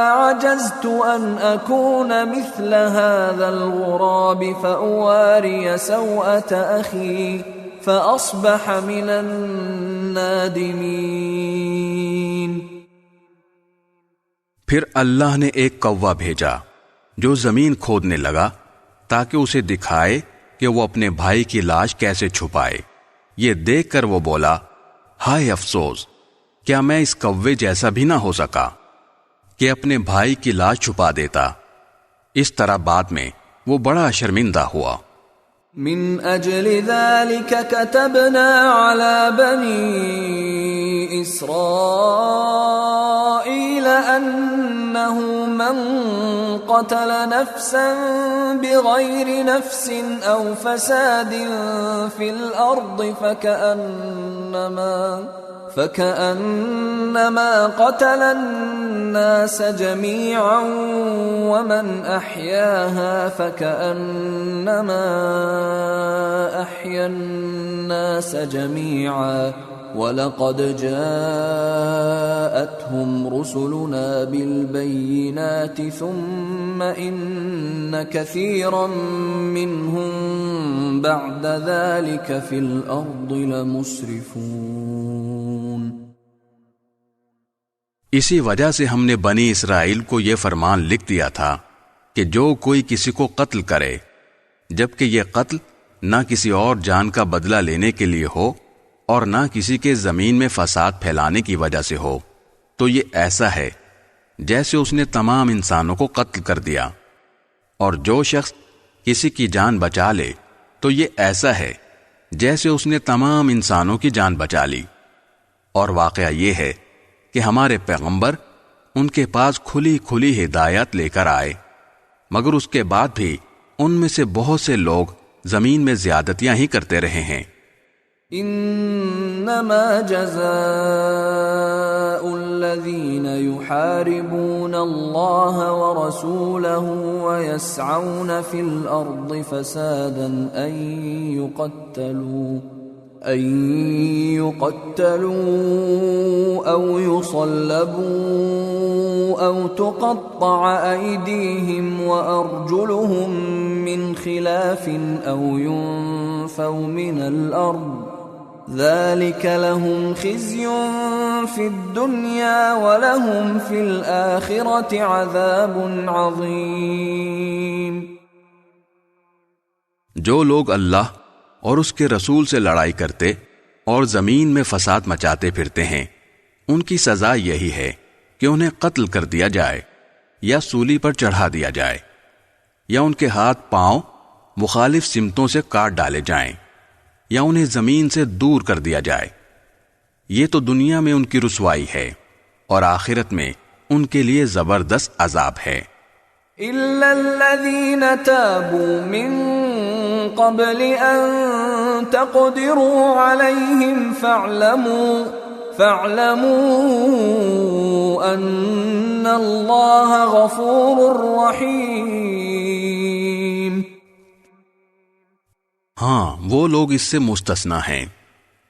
أعجزت أن أكون مثل هذا الغراب فأواري سوءة أخي فأصبح من النادمين. پھر اللہ نے ایک کوا بھیجا جو زمین کھودنے لگا تاکہ اسے دکھائے کہ وہ اپنے بھائی کی لاش کیسے چھپائے. یہ دیکھ کر وہ بولا، ہائے افسوس، کیا میں اس کوے جیسا بھی نہ ہو سکا کہ اپنے بھائی کی لاش چھپا دیتا. اس طرح بعد میں وہ بڑا شرمندہ ہوا. من اجل ذلك كتبنا على بني اسرائيل انه من قتل نفسا بغير نفس او فساد في الارض فكأنما قتل الناس جميعا ومن أحياها فكأنما أحيا الناس جميعا وَلَقَدْ جَاءَتْهُمْ رُسُلُنَا بِالْبَيِّنَاتِ ثُمَّ إِنَّ كَثِيرًا مِّنْهُمْ بَعْدَ ذَلِكَ فِي الْأَرْضِ لَمُسْرِفُونَ. اسی وجہ سے ہم نے بنی اسرائیل کو یہ فرمان لکھ دیا تھا کہ جو کوئی کسی کو قتل کرے جبکہ یہ قتل نہ کسی اور جان کا بدلہ لینے کے لیے ہو اور نہ کسی کے زمین میں فساد پھیلانے کی وجہ سے ہو، تو یہ ایسا ہے جیسے اس نے تمام انسانوں کو قتل کر دیا. اور جو شخص کسی کی جان بچا لے تو یہ ایسا ہے جیسے اس نے تمام انسانوں کی جان بچا لی. اور واقعہ یہ ہے کہ ہمارے پیغمبر ان کے پاس کھلی کھلی ہدایت لے کر آئے، مگر اس کے بعد بھی ان میں سے بہت سے لوگ زمین میں زیادتیاں ہی کرتے رہے ہیں. انما جزاء الذين يحاربون الله ورسوله ويسعون في الارض فسادا ان يقتلوا او يصلبوا او تقطع ايديهم وارجلهم من خلاف او ينفوا من الارض ذلك لهم خزي في الدنيا ولهم في الآخرة عذاب عظيم. جو لوگ اللہ اور اس کے رسول سے لڑائی کرتے اور زمین میں فساد مچاتے پھرتے ہیں، ان کی سزا یہی ہے کہ انہیں قتل کر دیا جائے یا سولی پر چڑھا دیا جائے یا ان کے ہاتھ پاؤں مخالف سمتوں سے کاٹ ڈالے جائیں یا انہیں زمین سے دور کر دیا جائے. یہ تو دنیا میں ان کی رسوائی ہے اور آخرت میں ان کے لیے زبردست عذاب ہے. إِلَّا الَّذِينَ تَابُوا مِن قَبْلِ أَن تَقْدِرُوا عَلَيْهِمْ فَاعْلَمُوا أَنَّ اللَّهَ غَفُورٌ رَّحِيمٌ. ہاں، وہ لوگ اس سے مستثنا ہیں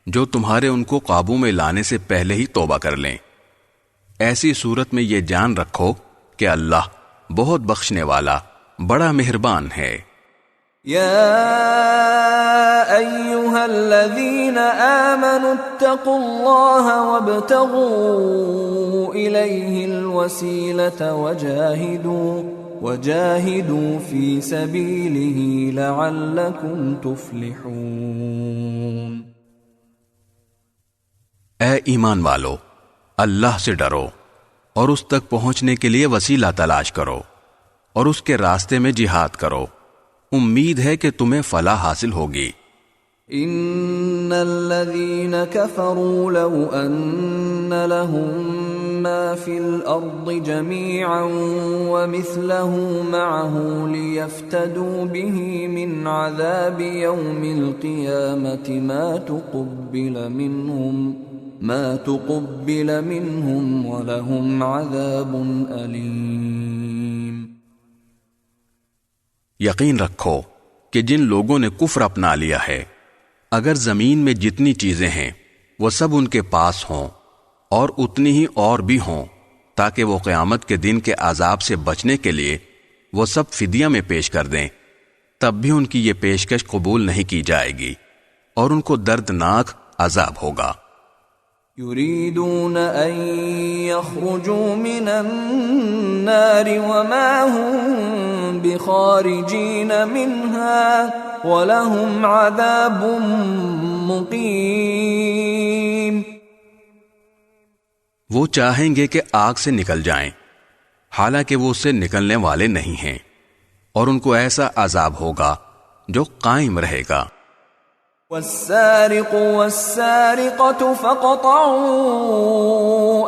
جو تمہارے ان کو قابو میں لانے سے پہلے ہی توبہ کر لیں. ایسی صورت میں یہ جان رکھو کہ اللہ بہت بخشنے والا بڑا مہربان ہے. یا ایھا الذین آمنوا اتقوا اللہ وابتغوا الیہ الوسیلۃ وجاہدوا فی سبیلہ لعلکم تفلحون. اے ایمان والو، اللہ سے ڈرو اور اس تک پہنچنے کے لیے وسیلہ تلاش کرو اور اس کے راستے میں جہاد کرو، امید ہے کہ تمہیں فلاح حاصل ہوگی. ان الذين كفروا لو ان لهم ما في الارض جميعا ومثله معه ليفتدوا به من عذاب يوم القيامة ما تقبل منهم ولهم عذاب أليم. یقین رکھو کہ جن لوگوں نے کفر اپنا لیا ہے، اگر زمین میں جتنی چیزیں ہیں وہ سب ان کے پاس ہوں اور اتنی ہی اور بھی ہوں تاکہ وہ قیامت کے دن کے عذاب سے بچنے کے لیے وہ سب فدیہ میں پیش کر دیں، تب بھی ان کی یہ پیشکش قبول نہیں کی جائے گی، اور ان کو دردناک عذاب ہوگا۔ يريدون أن يخرجوا من النار وما هم بخارجين منها ولهم عذاب مقيم۔ وہ چاہیں گے کہ آگ سے نکل جائیں، حالانکہ وہ اس سے نکلنے والے نہیں ہیں، اور ان کو ایسا عذاب ہوگا جو قائم رہے گا۔ والسارق والسارقة فاقطعوا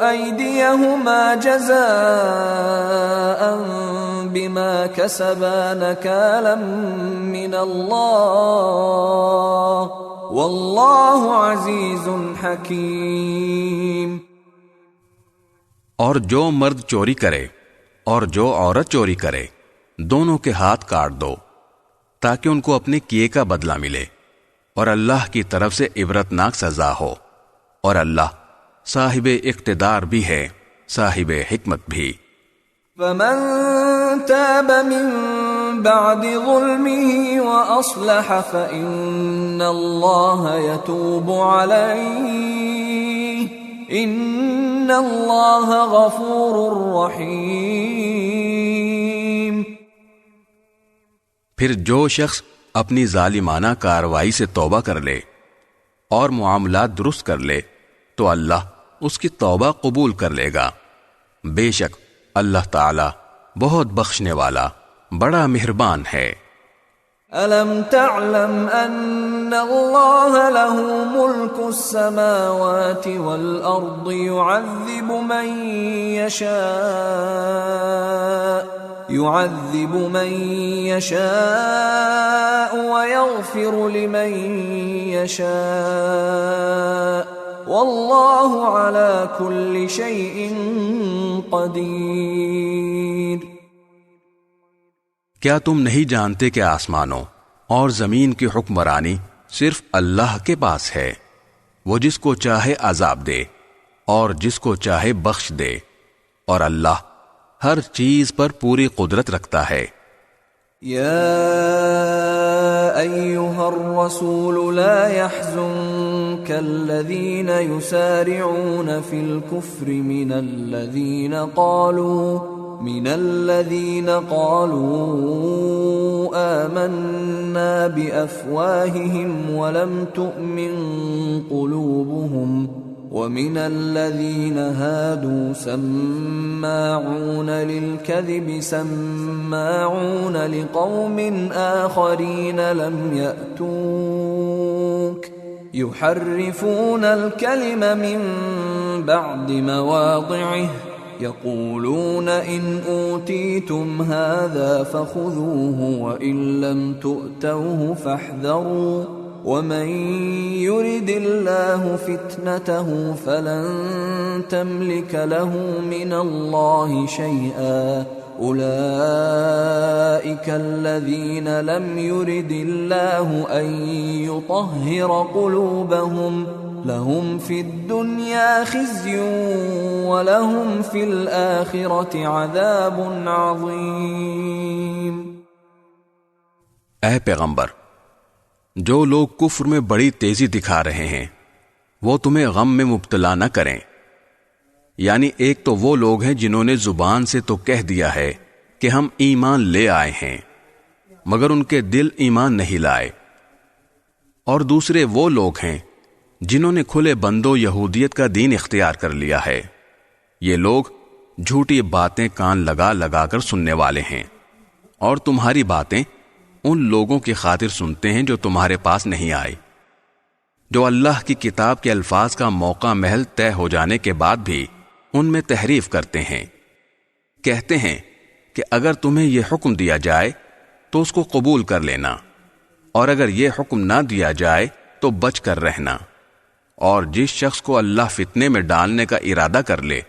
أيديهما جزاء بما كسبا نكالا من الله والله عزيز حكيم۔ اور جو مرد چوری کرے اور جو عورت چوری کرے، دونوں کے ہاتھ کاٹ دو تاکہ ان کو اپنے کیے کا بدلہ ملے، اور اللہ کی طرف سے عبرتناک سزا ہو، اور اللہ صاحب اقتدار بھی ہے، صاحب حکمت بھی۔ فمن تاب من بعد ظلمه وأصلح فإن الله يتوب عليه إن الله غفور رحيم۔ پھر جو شخص اپنی ظالمانہ کاروائی سے توبہ کر لے اور معاملات درست کر لے تو اللہ اس کی توبہ قبول کر لے گا، بے شک اللہ تعالی بہت بخشنے والا بڑا مہربان ہے۔ أَلَمْ تَعْلَمْ أَنَّ اللَّهَ لَهُ مُلْكُ السَّمَاوَاتِ وَالْأَرْضِ يُعَذِّبُ مَن يَشَاءُ وَيَغْفِرُ لِمَن يَشَاءُ وَاللَّهُ عَلَى كُلِّ شَيْءٍ قَدِيرٌ۔ کیا تم نہیں جانتے کہ آسمانوں اور زمین کی حکمرانی صرف اللہ کے پاس ہے؟ وہ جس کو چاہے عذاب دے اور جس کو چاہے بخش دے، اور اللہ ہر چیز پر پوری قدرت رکھتا ہے۔ یا ایھا الرسول لا يحزنک الذین یسارعون فی الکفر من الذین قالوا آمنا بأفواههم ولم تؤمن قلوبهم ومن الذين هادوا سماعون للكذب سماعون لقوم آخرين لم يأتوك يحرفون الكلم من بعد مواضعه يقولون إن أوتيتم هذا فخذوه وإن لم تؤتوه فاحذروا ومن يرد الله فتنته فلن تملك له من الله شيئا أولئك الذين لم يرد الله أن يطهر قلوبهم لهم في الدنيا خزي ولهم في الآخرة عذاب عظيم۔ اے پیغمبر، جو لوگ کفر میں بڑی تیزی دکھا رہے ہیں وہ تمہیں غم میں مبتلا نہ کریں، یعنی ایک تو وہ لوگ ہیں جنہوں نے زبان سے تو کہہ دیا ہے کہ ہم ایمان لے آئے ہیں مگر ان کے دل ایمان نہیں لائے، اور دوسرے وہ لوگ ہیں جنہوں نے کھلے بندوں یہودیت کا دین اختیار کر لیا ہے۔ یہ لوگ جھوٹی باتیں کان لگا لگا کر سننے والے ہیں، اور تمہاری باتیں ان لوگوں کی خاطر سنتے ہیں جو تمہارے پاس نہیں آئے، جو اللہ کی کتاب کے الفاظ کا موقع محل طے ہو جانے کے بعد بھی ان میں تحریف کرتے ہیں۔ کہتے ہیں کہ اگر تمہیں یہ حکم دیا جائے تو اس کو قبول کر لینا، اور اگر یہ حکم نہ دیا جائے تو بچ کر رہنا، اور جس شخص کو اللہ فتنے میں ڈالنے کا ارادہ کر لے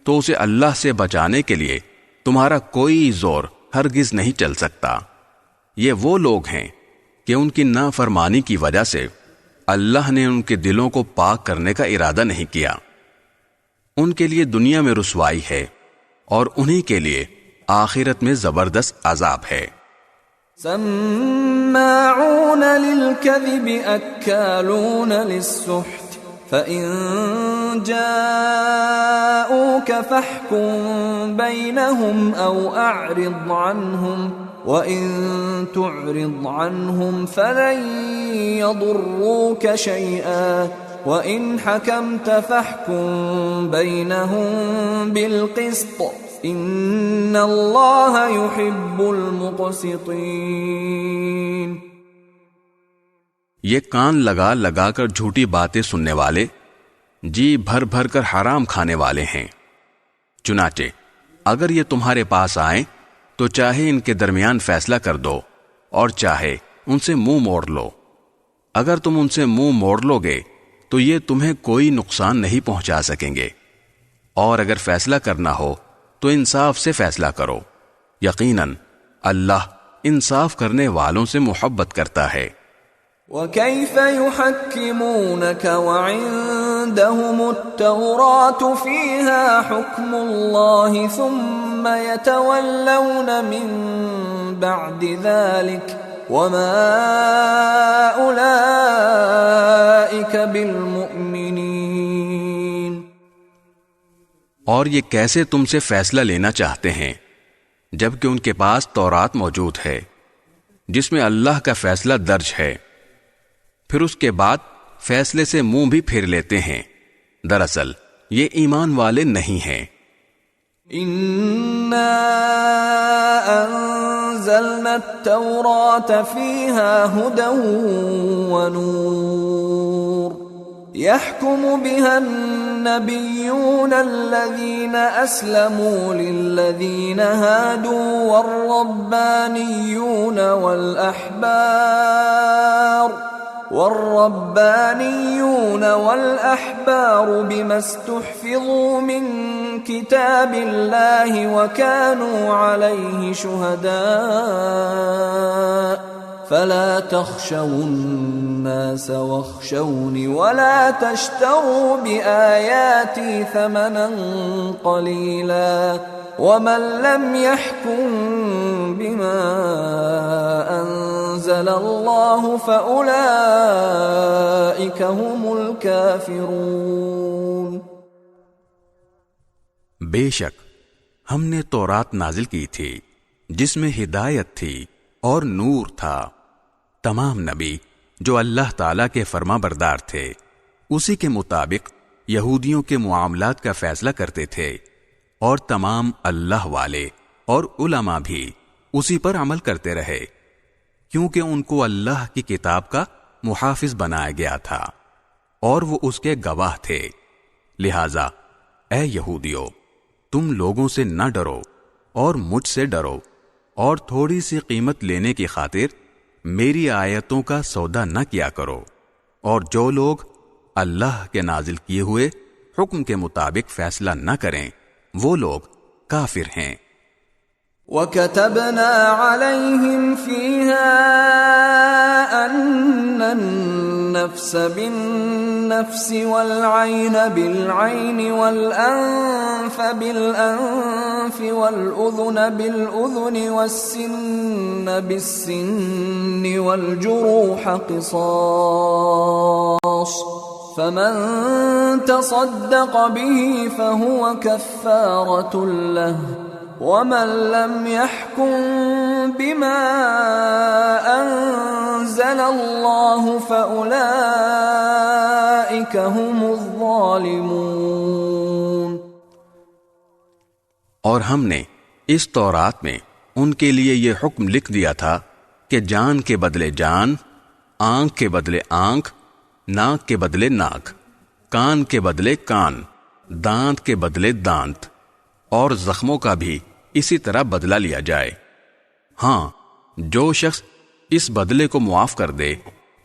تو اسے اللہ سے بچانے کے لیے تمہارا کوئی زور ہرگز نہیں چل سکتا۔ یہ وہ لوگ ہیں کہ ان کی نافرمانی کی وجہ سے اللہ نے ان کے دلوں کو پاک کرنے کا ارادہ نہیں کیا۔ ان کے لیے دنیا میں رسوائی ہے اور انہی کے لیے آخرت میں زبردست عذاب ہے۔ سماعون للكذب أكالون للسحت فإن جاءوك فاحكم بينهم أو أعرض عنهم وَإِن تُعْرِضْ عَنْهُمْ فَلَن يَضُرُّوكَ شَيْئًا وَإِنْ حَكَمْتَ فَاحْكُم بَيْنَهُم بِالْقِسْطِ إِنَّ اللَّهَ يُحِبُّ الْمُقْسِطِينَ۔ یہ کان لگا لگا کر جھوٹی باتیں سننے والے، جی بھر بھر کر حرام کھانے والے ہیں۔ چنانچہ اگر یہ تمہارے پاس آئیں تو چاہے ان کے درمیان فیصلہ کر دو اور چاہے ان سے منہ موڑ لو۔ اگر تم ان سے منہ موڑ لو گے تو یہ تمہیں کوئی نقصان نہیں پہنچا سکیں گے، اور اگر فیصلہ کرنا ہو تو انصاف سے فیصلہ کرو، یقیناً اللہ انصاف کرنے والوں سے محبت کرتا ہے۔ وَكَيْفَ يُحَكِّمُونَكَ وَعِندَهُمُ التَّوْرَاةُ فِيهَا حُكْمُ اللَّهِ ثُمَّ يَتَوَلَّوْنَ مِن بَعْدِ ذَلِكَ وَمَا أُولَئِكَ بِالْمُؤْمِنِينَ۔ اور یہ کیسے تم سے فیصلہ لینا چاہتے ہیں جبکہ ان کے پاس تورات موجود ہے جس میں اللہ کا فیصلہ درج ہے، پھر اس کے بعد فیصلے سے منہ بھی پھیر لیتے ہیں، دراصل یہ ایمان والے نہیں ہیں۔ اِنَّا أَنزَلْنَا التَّوْرَاةَ فِيهَا هُدًى وَنُورٌ يَحْكُمُ بِهَا النَّبِيُّونَ الَّذِينَ أَسْلَمُوا لِلَّذِينَ هَادُوا والربانيون والأحبار بما استحفظوا من كتاب الله وكانوا عليه شهداء فلا تخشوا الناس واخشوني ولا تشتروا بآياتي ثمنا قليلا ومن لم يحكم بما أنزل الله فأولئك هم الكافرون۔ بے شک ہم نے تورات نازل کی تھی جس میں ہدایت تھی اور نور تھا۔ تمام نبی جو اللہ تعالیٰ کے فرما بردار تھے اسی کے مطابق یہودیوں کے معاملات کا فیصلہ کرتے تھے، اور تمام اللہ والے اور علماء بھی اسی پر عمل کرتے رہے، کیونکہ ان کو اللہ کی کتاب کا محافظ بنایا گیا تھا اور وہ اس کے گواہ تھے۔ لہذا اے یہودیو، تم لوگوں سے نہ ڈرو اور مجھ سے ڈرو، اور تھوڑی سی قیمت لینے کی خاطر میری آیتوں کا سودا نہ کیا کرو، اور جو لوگ اللہ کے نازل کیے ہوئے حکم کے مطابق فیصلہ نہ کریں وہ لوگ کافر ہیں۔ وَكَتَبْنَا عَلَيْهِمْ فِيهَا أَنَّ النَّفْسَ بِالنَّفْسِ وَالْعَيْنَ بِالْعَيْنِ وَالْأَنفَ بِالْأَنفِ وَالْأُذُنَ بِالْأُذُنِ وَالسِّنَّ بِالسِّنِّ وَالْجُرُوحَ قِصَاصٌ فَمَن تَصَدَّقَ بِهِ فَهُوَ كَفَّارَةٌ لَهُ وَمَن لَّمْ يَحْكُم بِمَا أَنزَلَ اللَّهُ فَأُولَئِكَ هُمُ الظَّالِمُونَ۔ اور ہم نے اس تورات میں ان کے لیے یہ حکم لکھ دیا تھا کہ جان کے بدلے جان، آنکھ کے بدلے آنکھ، ناک کے بدلے ناک، کان کے بدلے کان، دانت کے بدلے دانت، اور زخموں کا بھی اسی طرح بدلہ لیا جائے۔ ہاں، جو شخص اس بدلے کو معاف کر دے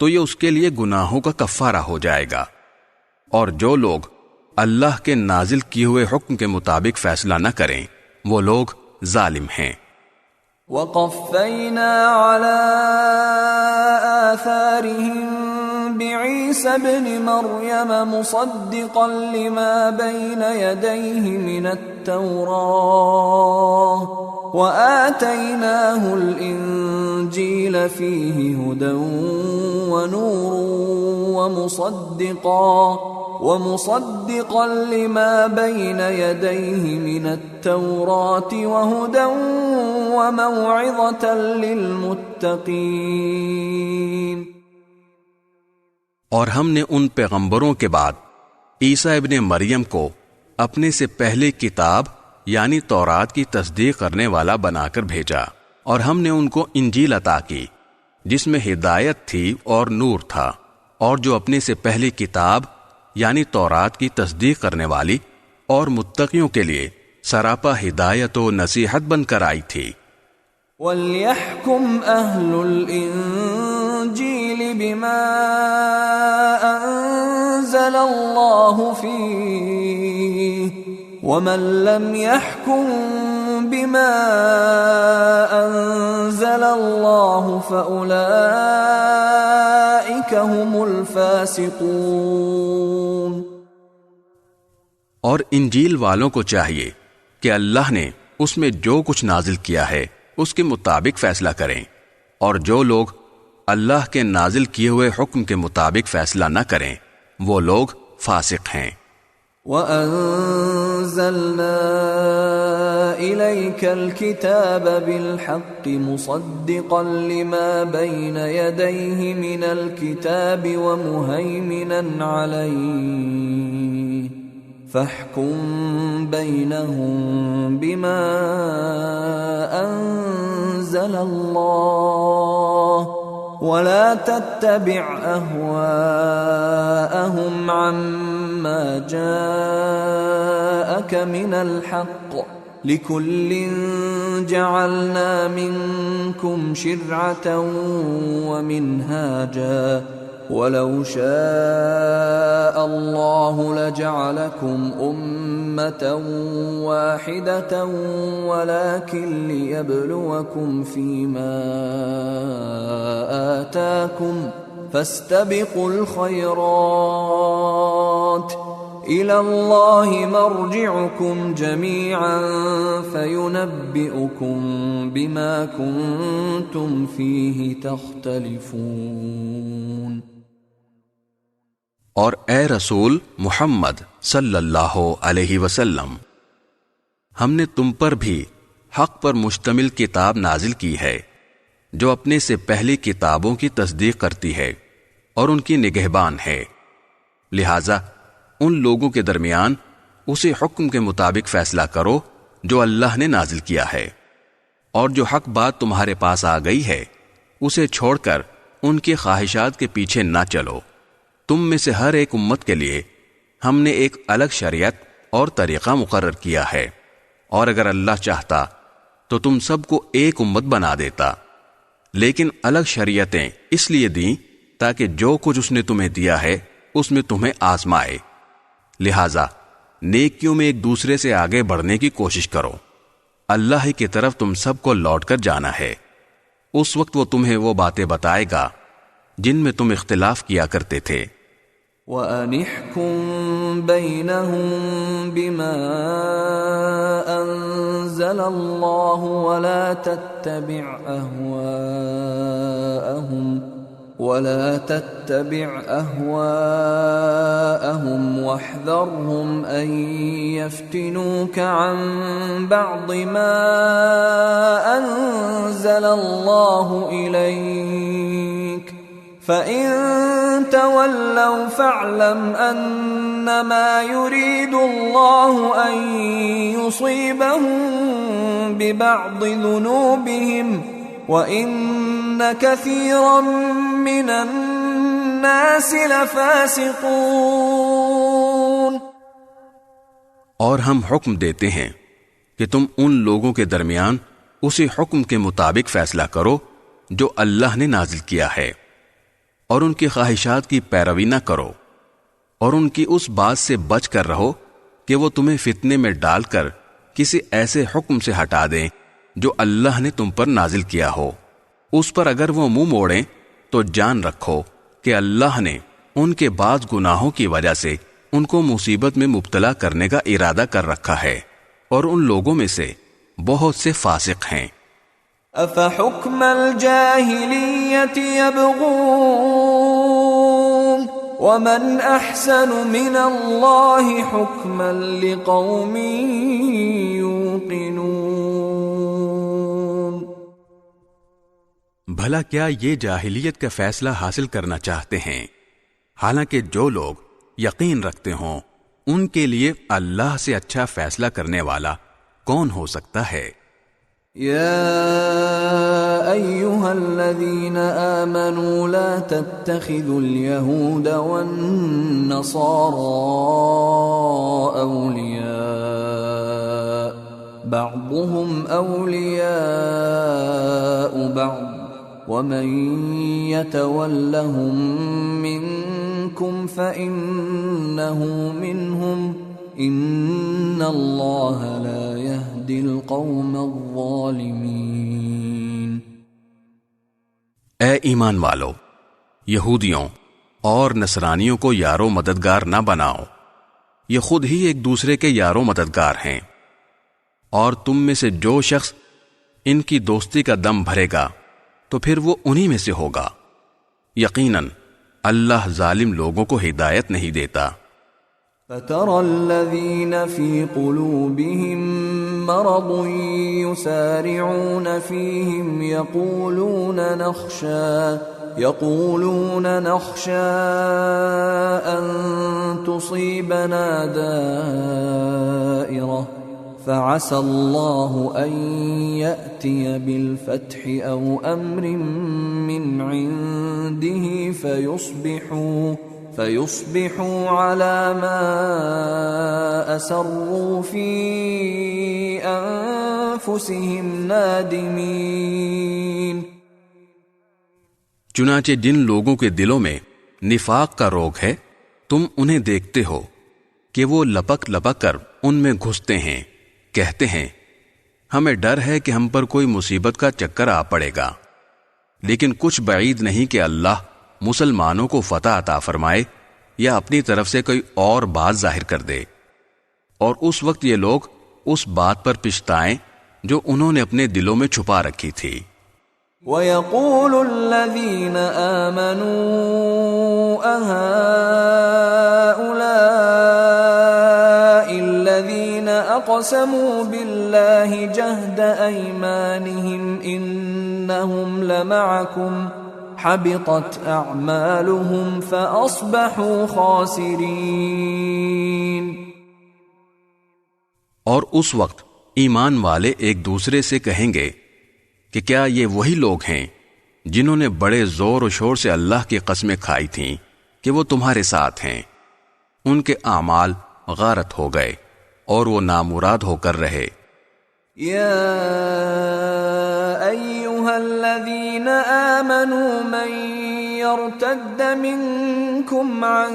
تو یہ اس کے لیے گناہوں کا کفارہ ہو جائے گا، اور جو لوگ اللہ کے نازل کیے ہوئے حکم کے مطابق فیصلہ نہ کریں وہ لوگ ظالم ہیں۔ وَقَفَّيْنَا عَلَىٰ آثَارِهِم بِعِيسَى ابْنِ مَرْيَمَ مُصَدِّقًا لِمَا بَيْنَ يَدَيْهِ مِنَ التَّوْرَاةِ وآتيناه الإنجيل فيه هدى ونور ومصدقا لما بين يديه من التوراة وهدى وموعظة للمتقين. اور ہم نے ان پیغمبروں کے بعد عیسیٰ ابن مریم کو اپنے سے پہلے کتاب یعنی تورات کی تصدیق کرنے والا بنا کر بھیجا، اور ہم نے ان کو انجیل عطا کی جس میں ہدایت تھی اور نور تھا، اور جو اپنے سے پہلے کتاب یعنی تورات کی تصدیق کرنے والی اور متقیوں کے لیے سراپا ہدایت و نصیحت بن کر آئی تھی. وَلْيَحْكُمْ أَهْلُ الْإِنجِيلِ بِمَا أَنزَلَ اللَّهُ فِيهِ وَمَن لَّمْ يَحْكُم بِمَا أَنزَلَ اللَّهُ فَأُولَئِكَ هُمُ الْفَاسِقُونَ. اور انجیل والوں کو چاہیے کہ اللہ نے اس میں جو کچھ نازل کیا ہے اس کے مطابق فیصلہ کریں، اور جو لوگ اللہ کے نازل کیے ہوئے حکم کے مطابق فیصلہ نہ کریں وہ لوگ فاسق ہیں. وَأَنزَلْنَا إِلَيْكَ الْكِتَابَ بِالْحَقِّ مُصَدِّقًا لِمَا بَيْنَ يَدَيْهِ مِنَ الْكِتَابِ وَمُهَيْمِنًا عَلَيْهِ فَاحْكُم بَيْنَهُم بِمَا أَنزَلَ اللَّهُ وَلَا تَتَّبِعْ أَهْوَاءَهُمْ عَمَّا جَاءَكَ مِنَ الْحَقِّ لِكُلٍّ جَعَلْنَا مِنكُمْ شِرْعَةً وَمِنْهَاجًا وَلَوْ شَاءَ اللَّهُ لَجَعَلَكُمْ أُمَّةً وَاحِدَةً وَلَكِنْ لِيَبْلُوَكُمْ فِيمَا آتَاكُمْ فَاسْتَبِقُوا الْخَيْرَاتِ إِلَى اللَّهِ مَرْجِعُكُمْ جَمِيعًا فَيُنَبِّئُكُم بِمَا كُنتُمْ فِيهِ تَخْتَلِفُونَ. اور اے رسول محمد صلی اللہ علیہ وسلم، ہم نے تم پر بھی حق پر مشتمل کتاب نازل کی ہے جو اپنے سے پہلی کتابوں کی تصدیق کرتی ہے اور ان کی نگہبان ہے، لہذا ان لوگوں کے درمیان اسی حکم کے مطابق فیصلہ کرو جو اللہ نے نازل کیا ہے، اور جو حق بات تمہارے پاس آ گئی ہے اسے چھوڑ کر ان کی خواہشات کے پیچھے نہ چلو. تم میں سے ہر ایک امت کے لیے ہم نے ایک الگ شریعت اور طریقہ مقرر کیا ہے، اور اگر اللہ چاہتا تو تم سب کو ایک امت بنا دیتا، لیکن الگ شریعتیں اس لیے دیں تاکہ جو کچھ اس نے تمہیں دیا ہے اس میں تمہیں آزمائے. لہذا نیکیوں میں ایک دوسرے سے آگے بڑھنے کی کوشش کرو. اللہ ہی کی طرف تم سب کو لوٹ کر جانا ہے. اس وقت وہ تمہیں وہ باتیں بتائے گا جن میں تم اختلاف کیا کرتے تھے. وَأَنِحْكُم بَيْنَهُم بِمَا أَنزَلَ اللَّهُ وَلَا تَتَّبِعْ أَهْوَاءَهُمْ وَاحْذَرْهُمْ أَن يَفْتِنُوكَ عَن بَعْضِ مَا أَنزَلَ اللَّهُ إِلَيْكَ فَإِن تَوَلَّوْا فَاعْلَمْ أَنَّمَا يُرِيدُ اللَّهُ أَن يُصِيبَهُم بِبَعْضِ ذُنُوبِهِمْ وَإِنَّ كَثِيرًا مِّنَ النَّاسِ لَفَاسِقُونَ. اور ہم حکم دیتے ہیں کہ تم ان لوگوں کے درمیان اسی حکم کے مطابق فیصلہ کرو جو اللہ نے نازل کیا ہے، اور ان کی خواہشات کی پیروی نہ کرو، اور ان کی اس بات سے بچ کر رہو کہ وہ تمہیں فتنے میں ڈال کر کسی ایسے حکم سے ہٹا دیں جو اللہ نے تم پر نازل کیا ہو. اس پر اگر وہ منہ موڑیں تو جان رکھو کہ اللہ نے ان کے بعض گناہوں کی وجہ سے ان کو مصیبت میں مبتلا کرنے کا ارادہ کر رکھا ہے، اور ان لوگوں میں سے بہت سے فاسق ہیں۔ أفحكم الجاهلية يبغون ومن أحسن من الله حكما لقوم يوقنون۔ بھلا کیا یہ جاہلیت کا فیصلہ حاصل کرنا چاہتے ہیں، حالانکہ جو لوگ یقین رکھتے ہوں ان کے لیے اللہ سے اچھا فیصلہ کرنے والا کون ہو سکتا ہے؟ يا أيها الذين آمنوا لا تتخذوا اليهود والنصارى أولياء بعضهم أولياء بعض ومن يتولهم منكم فإنه منهم ان اللہ لا يهدی القوم الظالمین۔ اے ایمان والو، یہودیوں اور نصرانیوں کو یارو مددگار نہ بناؤ، یہ خود ہی ایک دوسرے کے یارو مددگار ہیں، اور تم میں سے جو شخص ان کی دوستی کا دم بھرے گا تو پھر وہ انہی میں سے ہوگا۔ یقیناً اللہ ظالم لوگوں کو ہدایت نہیں دیتا۔ فَتَرَى الَّذِينَ فِي قُلُوبِهِم مَّرَضٌ يُسَارِعُونَ فِيهِمْ يَقُولُونَ نَخْشَىٰ أَن تُصِيبَنَا دَائِرَةٌ فَعَسَى اللَّهُ أَن يَأْتِيَ بِالْفَتْحِ أَوْ أَمْرٍ مِّنْ عِندِهِ فَيُصْبِحُوا عَلَى مَا أَسَرُّوا فِي أَنفُسِهِمْ نَادِمِينَ۔ چنانچہ جن لوگوں کے دلوں میں نفاق کا روگ ہے تم انہیں دیکھتے ہو کہ وہ لپک لپک کر ان میں گھستے ہیں، کہتے ہیں ہمیں ڈر ہے کہ ہم پر کوئی مصیبت کا چکر آ پڑے گا، لیکن کچھ بعید نہیں کہ اللہ مسلمانوں کو فتح عطا فرمائے یا اپنی طرف سے کوئی اور بات ظاہر کر دے، اور اس وقت یہ لوگ اس بات پر پچھتائیں جو انہوں نے اپنے دلوں میں چھپا رکھی تھی۔ وَيَقُولُ الَّذِينَ آمَنُوا أَهَٰؤُلَاءِ الَّذِينَ أَقْسَمُوا بِاللَّهِ جَهْدَ أَيْمَانِهِمْ إِنَّهُمْ لَمَعَكُمْ حبطت اعمالهم فاصبحوا خاسرین۔ اور اس وقت ایمان والے ایک دوسرے سے کہیں گے کہ کیا یہ وہی لوگ ہیں جنہوں نے بڑے زور و شور سے اللہ کی قسمیں کھائی تھیں کہ وہ تمہارے ساتھ ہیں، ان کے اعمال غارت ہو گئے اور وہ نامراد ہو کر رہے۔ یا ایھا الذین آمنوا من یرتد منکم عن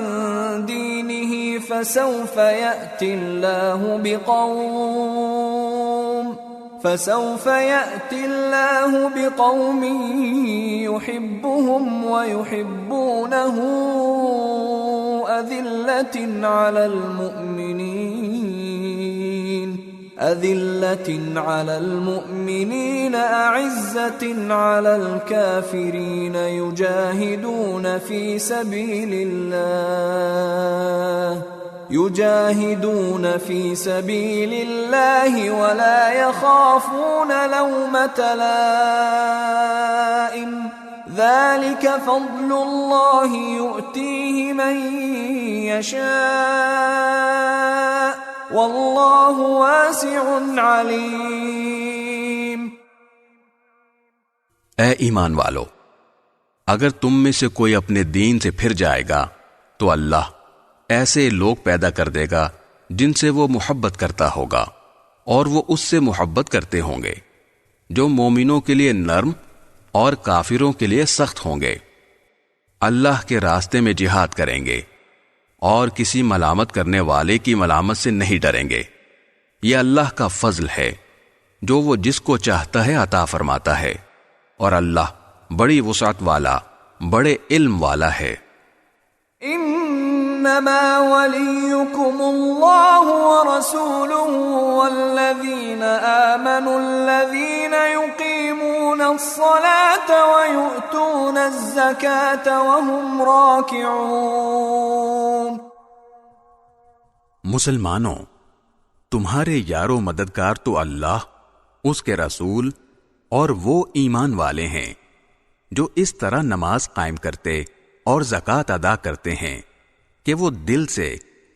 دینہ فسوف یأتی اللہ بقوم يحبهم ويحبونه أذلة على المؤمنين أعزة على الكافرين يجاهدون في سبيل الله ولا يخافون لومة لائم ذلك فضل الله يؤتيه من يشاء واللہ واسع علیم۔ اے ایمان والو، اگر تم میں سے کوئی اپنے دین سے پھر جائے گا تو اللہ ایسے لوگ پیدا کر دے گا جن سے وہ محبت کرتا ہوگا اور وہ اس سے محبت کرتے ہوں گے، جو مومنوں کے لیے نرم اور کافروں کے لیے سخت ہوں گے، اللہ کے راستے میں جہاد کریں گے اور کسی ملامت کرنے والے کی ملامت سے نہیں ڈریں گے۔ یہ اللہ کا فضل ہے جو وہ جس کو چاہتا ہے عطا فرماتا ہے، اور اللہ بڑی وسعت والا، بڑے علم والا ہے۔ ان انما وليكم الله ورسوله والذين آمنوا الذين يقيمون الصلاة ويؤتون الزكاة وهم راكعون. مسلمانوں، تمہارے یار و مددگار تو اللہ، اس کے رسول اور وہ ایمان والے ہیں جو اس طرح نماز قائم کرتے اور زکوٰۃ ادا کرتے ہیں کہ وہ دل سے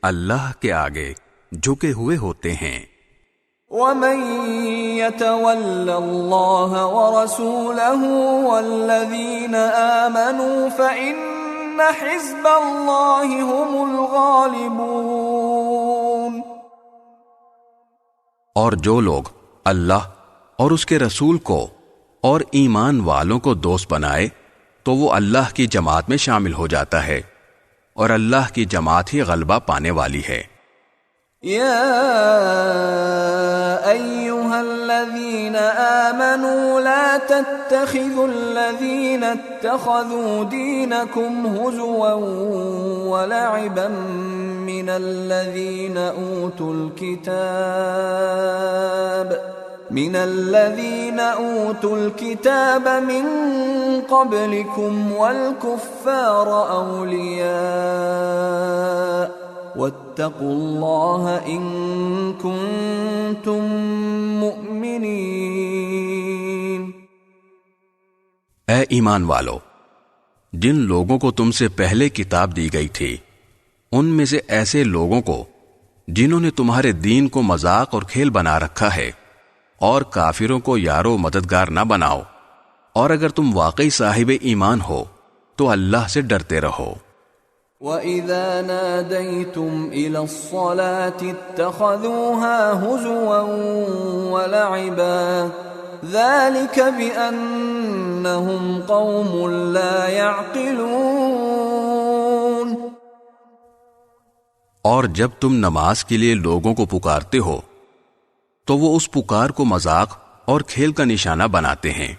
اللہ کے آگے جھکے ہوئے ہوتے ہیں. وَمَن يَتَوَلَّ اللَّهَ وَرَسُولَهُ وَالَّذِينَ آمَنُوا فَإِنَّ حِزْبَ اللَّهِ هُمُ الْغَالِبُونَ. اور جو لوگ اللہ اور اس کے رسول کو اور ایمان والوں کو دوست بنائے تو وہ اللہ کی جماعت میں شامل ہو جاتا ہے، اور اللہ کی جماعت ہی غلبہ پانے والی ہے. یا ایھا الذین آمنوا لا تتخذوا الذین اتخذوا دینکم ہزوا ولعبا من الذین اوتوا الكتاب من قبلكم والكفار أولياء واتقوا الله إن كنتم مؤمنين. اے ایمان والو، جن لوگوں کو تم سے پہلے کتاب دی گئی تھی ان میں سے ایسے لوگوں کو جنہوں نے تمہارے دین کو مذاق اور کھیل بنا رکھا ہے، اور کافروں کو یارو مددگار نہ بناؤ، اور اگر تم واقعی صاحب ایمان ہو تو اللہ سے ڈرتے رہو. وَإِذَا نَادَيْتُمْ إِلَى الصَّلَاةِ اتَّخَذُوهَا هُزُوًا وَلَعِبًا ذَلِكَ بِأَنَّهُمْ قَوْمٌ لَا يَعْقِلُونَ. اور جب تم نماز کے لیے لوگوں کو پکارتے ہو تو وہ اس پکار کو مذاق اور کھیل کا نشانہ بناتے ہیں.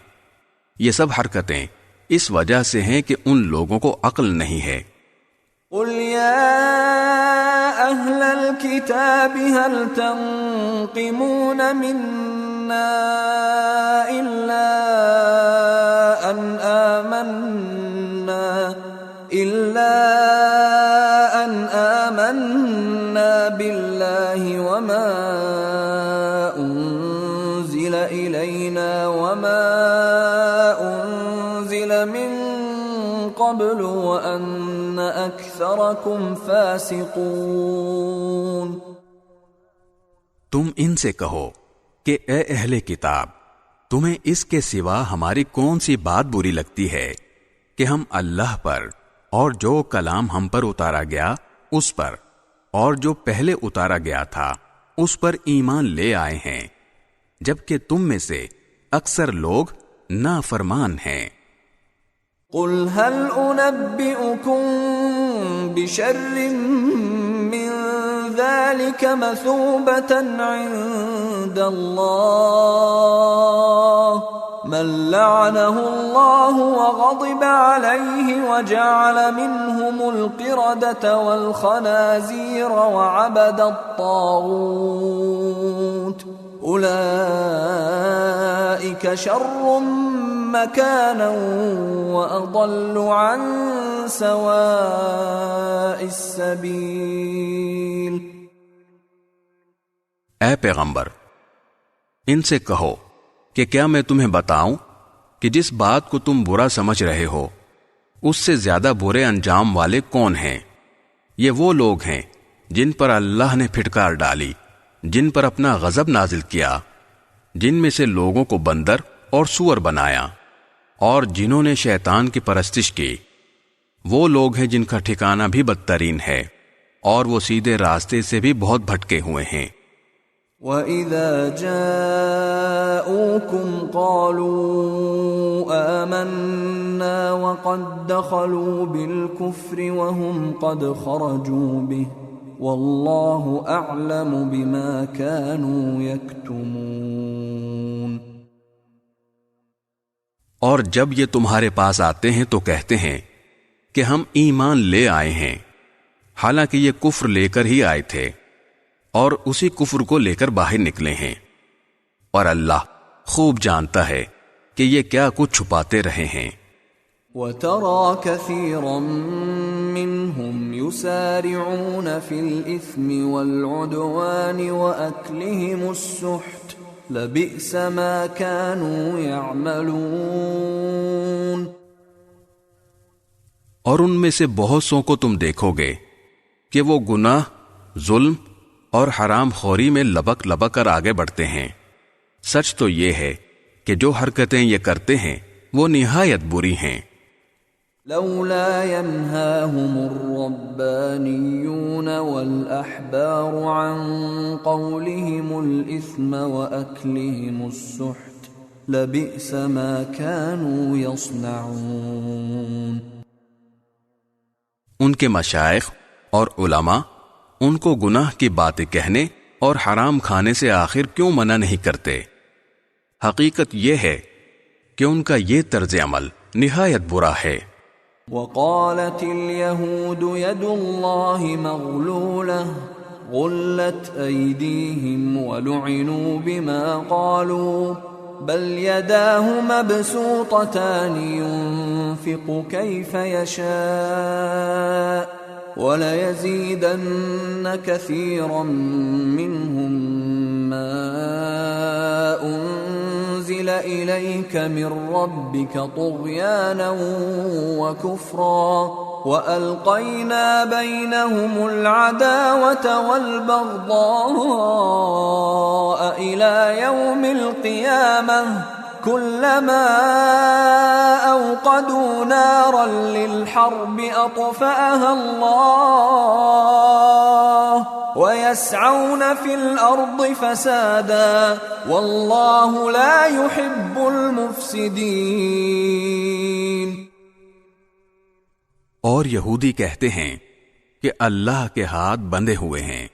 یہ سب حرکتیں اس وجہ سے ہیں کہ ان لوگوں کو عقل نہیں ہے. قل یا اہل الكتاب هل تنقمون منا الا ان آمنا بالله وما انزل الینا وما انزل من قبل وان اکثرکم فاسقون. تم ان سے کہو کہ اے اہل کتاب، تمہیں اس کے سوا ہماری کون سی بات بری لگتی ہے کہ ہم اللہ پر اور جو کلام ہم پر اتارا گیا اس پر اور جو پہلے اتارا گیا تھا اس پر ایمان لے آئے ہیں، جبکہ تم میں سے اکثر لوگ نافرمان ہیں. قل هل انبئكم بشر من ذلك مثوبة عند الله من لعنه الله وغضب عليه وجعل منهم القردة والخنازير وعبد الطاغوت أولئك شر مكانا وأضل عن سواء السبيل. اے پیغمبر، ان سے کہو کہ کیا میں تمہیں بتاؤں کہ جس بات کو تم برا سمجھ رہے ہو اس سے زیادہ برے انجام والے کون ہیں؟ یہ وہ لوگ ہیں جن پر اللہ نے پھٹکار ڈالی، جن پر اپنا غضب نازل کیا، جن میں سے لوگوں کو بندر اور سور بنایا، اور جنہوں نے شیطان کی پرستش کی. وہ لوگ ہیں جن کا ٹھکانہ بھی بدترین ہے، اور وہ سیدھے راستے سے بھی بہت بھٹکے ہوئے ہیں. وَإِذَا جَاءُوكُمْ قَالُوا آمَنَّا وَقَدْ دَخَلُوا بِالْكُفْرِ وَهُمْ قَدْ خَرَجُوا بِهِ وَاللَّهُ أَعْلَمُ بِمَا كَانُوا يَكْتُمُونَ. اور جب یہ تمہارے پاس آتے ہیں تو کہتے ہیں کہ ہم ایمان لے آئے ہیں، حالانکہ یہ کفر لے کر ہی آئے تھے اور اسی کفر کو لے کر باہر نکلے ہیں، اور اللہ خوب جانتا ہے کہ یہ کیا کچھ چھپاتے رہے ہیں۔ وَتَرَى كَثِيرًا مِّنْهُمْ يُسَارِعُونَ فِي الْإِثْمِ وَالْعُدْوَانِ وَأَكْلِهِمُ السُّحْتَ لَبِئْسَ مَا كَانُوا يَعْمَلُونَ۔ اور ان میں سے بہت سو کو تم دیکھو گے کہ وہ گناہ، ظلم اور حرام خوری میں لبک لبک کر آگے بڑھتے ہیں۔ سچ تو یہ ہے کہ جو حرکتیں یہ کرتے ہیں وہ نہایت بری ہیں۔ لولا ينهاهم الربانيون والأحبار عن قولهم الإثم وأكلهم السحت لبئس ما كانوا يصنعون۔ ان کے مشائخ اور علماء ان کو گناہ کی باتیں کہنے اور حرام کھانے سے آخر کیوں منع نہیں کرتے؟ حقیقت یہ ہے کہ ان کا یہ طرز عمل نہایت برا ہے۔ وقالت اليهود يد الله مغلولة غلت أيديهم ولعنوا بما قالوا بل يداه مبسوطتان ينفق كيف يشاء وَلَيَزِيدَنَّ كَثِيرًا مِّنْهُمْ مَا أُنزِلَ إِلَيْكَ مِنْ رَبِّكَ طُغْيَانًا وَكُفْرًا وَأَلْقَيْنَا بَيْنَهُمُ الْعَدَاوَةَ وَالْبَغْضَاءَ إِلَى يَوْمِ الْقِيَامَةِ كلما أوقدوا نارا للحرب أطفأها الله ويسعون في الأرض فسادا والله لا يحب المفسدين۔ اور یہودی کہتے ہیں کہ اللہ کے ہاتھ بندھے ہوئے ہیں،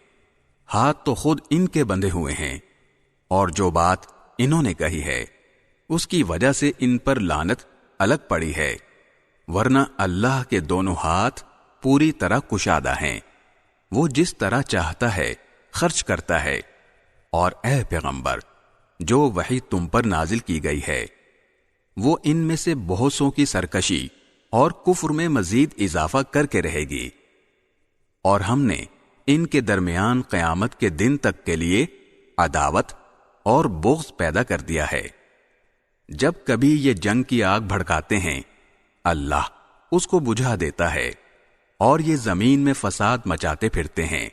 ہاتھ تو خود ان کے بندھے ہوئے ہیں، اور جو بات انہوں نے کہی ہے اس کی وجہ سے ان پر لعنت الگ پڑی ہے، ورنہ اللہ کے دونوں ہاتھ پوری طرح کشادہ ہیں، وہ جس طرح چاہتا ہے خرچ کرتا ہے۔ اور اے پیغمبر، جو وحی تم پر نازل کی گئی ہے وہ ان میں سے بہت سو کی سرکشی اور کفر میں مزید اضافہ کر کے رہے گی، اور ہم نے ان کے درمیان قیامت کے دن تک کے لیے عداوت اور بغض پیدا کر دیا ہے۔ جب کبھی یہ جنگ کی آگ بھڑکاتے ہیں اللہ اس کو بجھا دیتا ہے، اور یہ زمین میں فساد مچاتے پھرتے ہیں،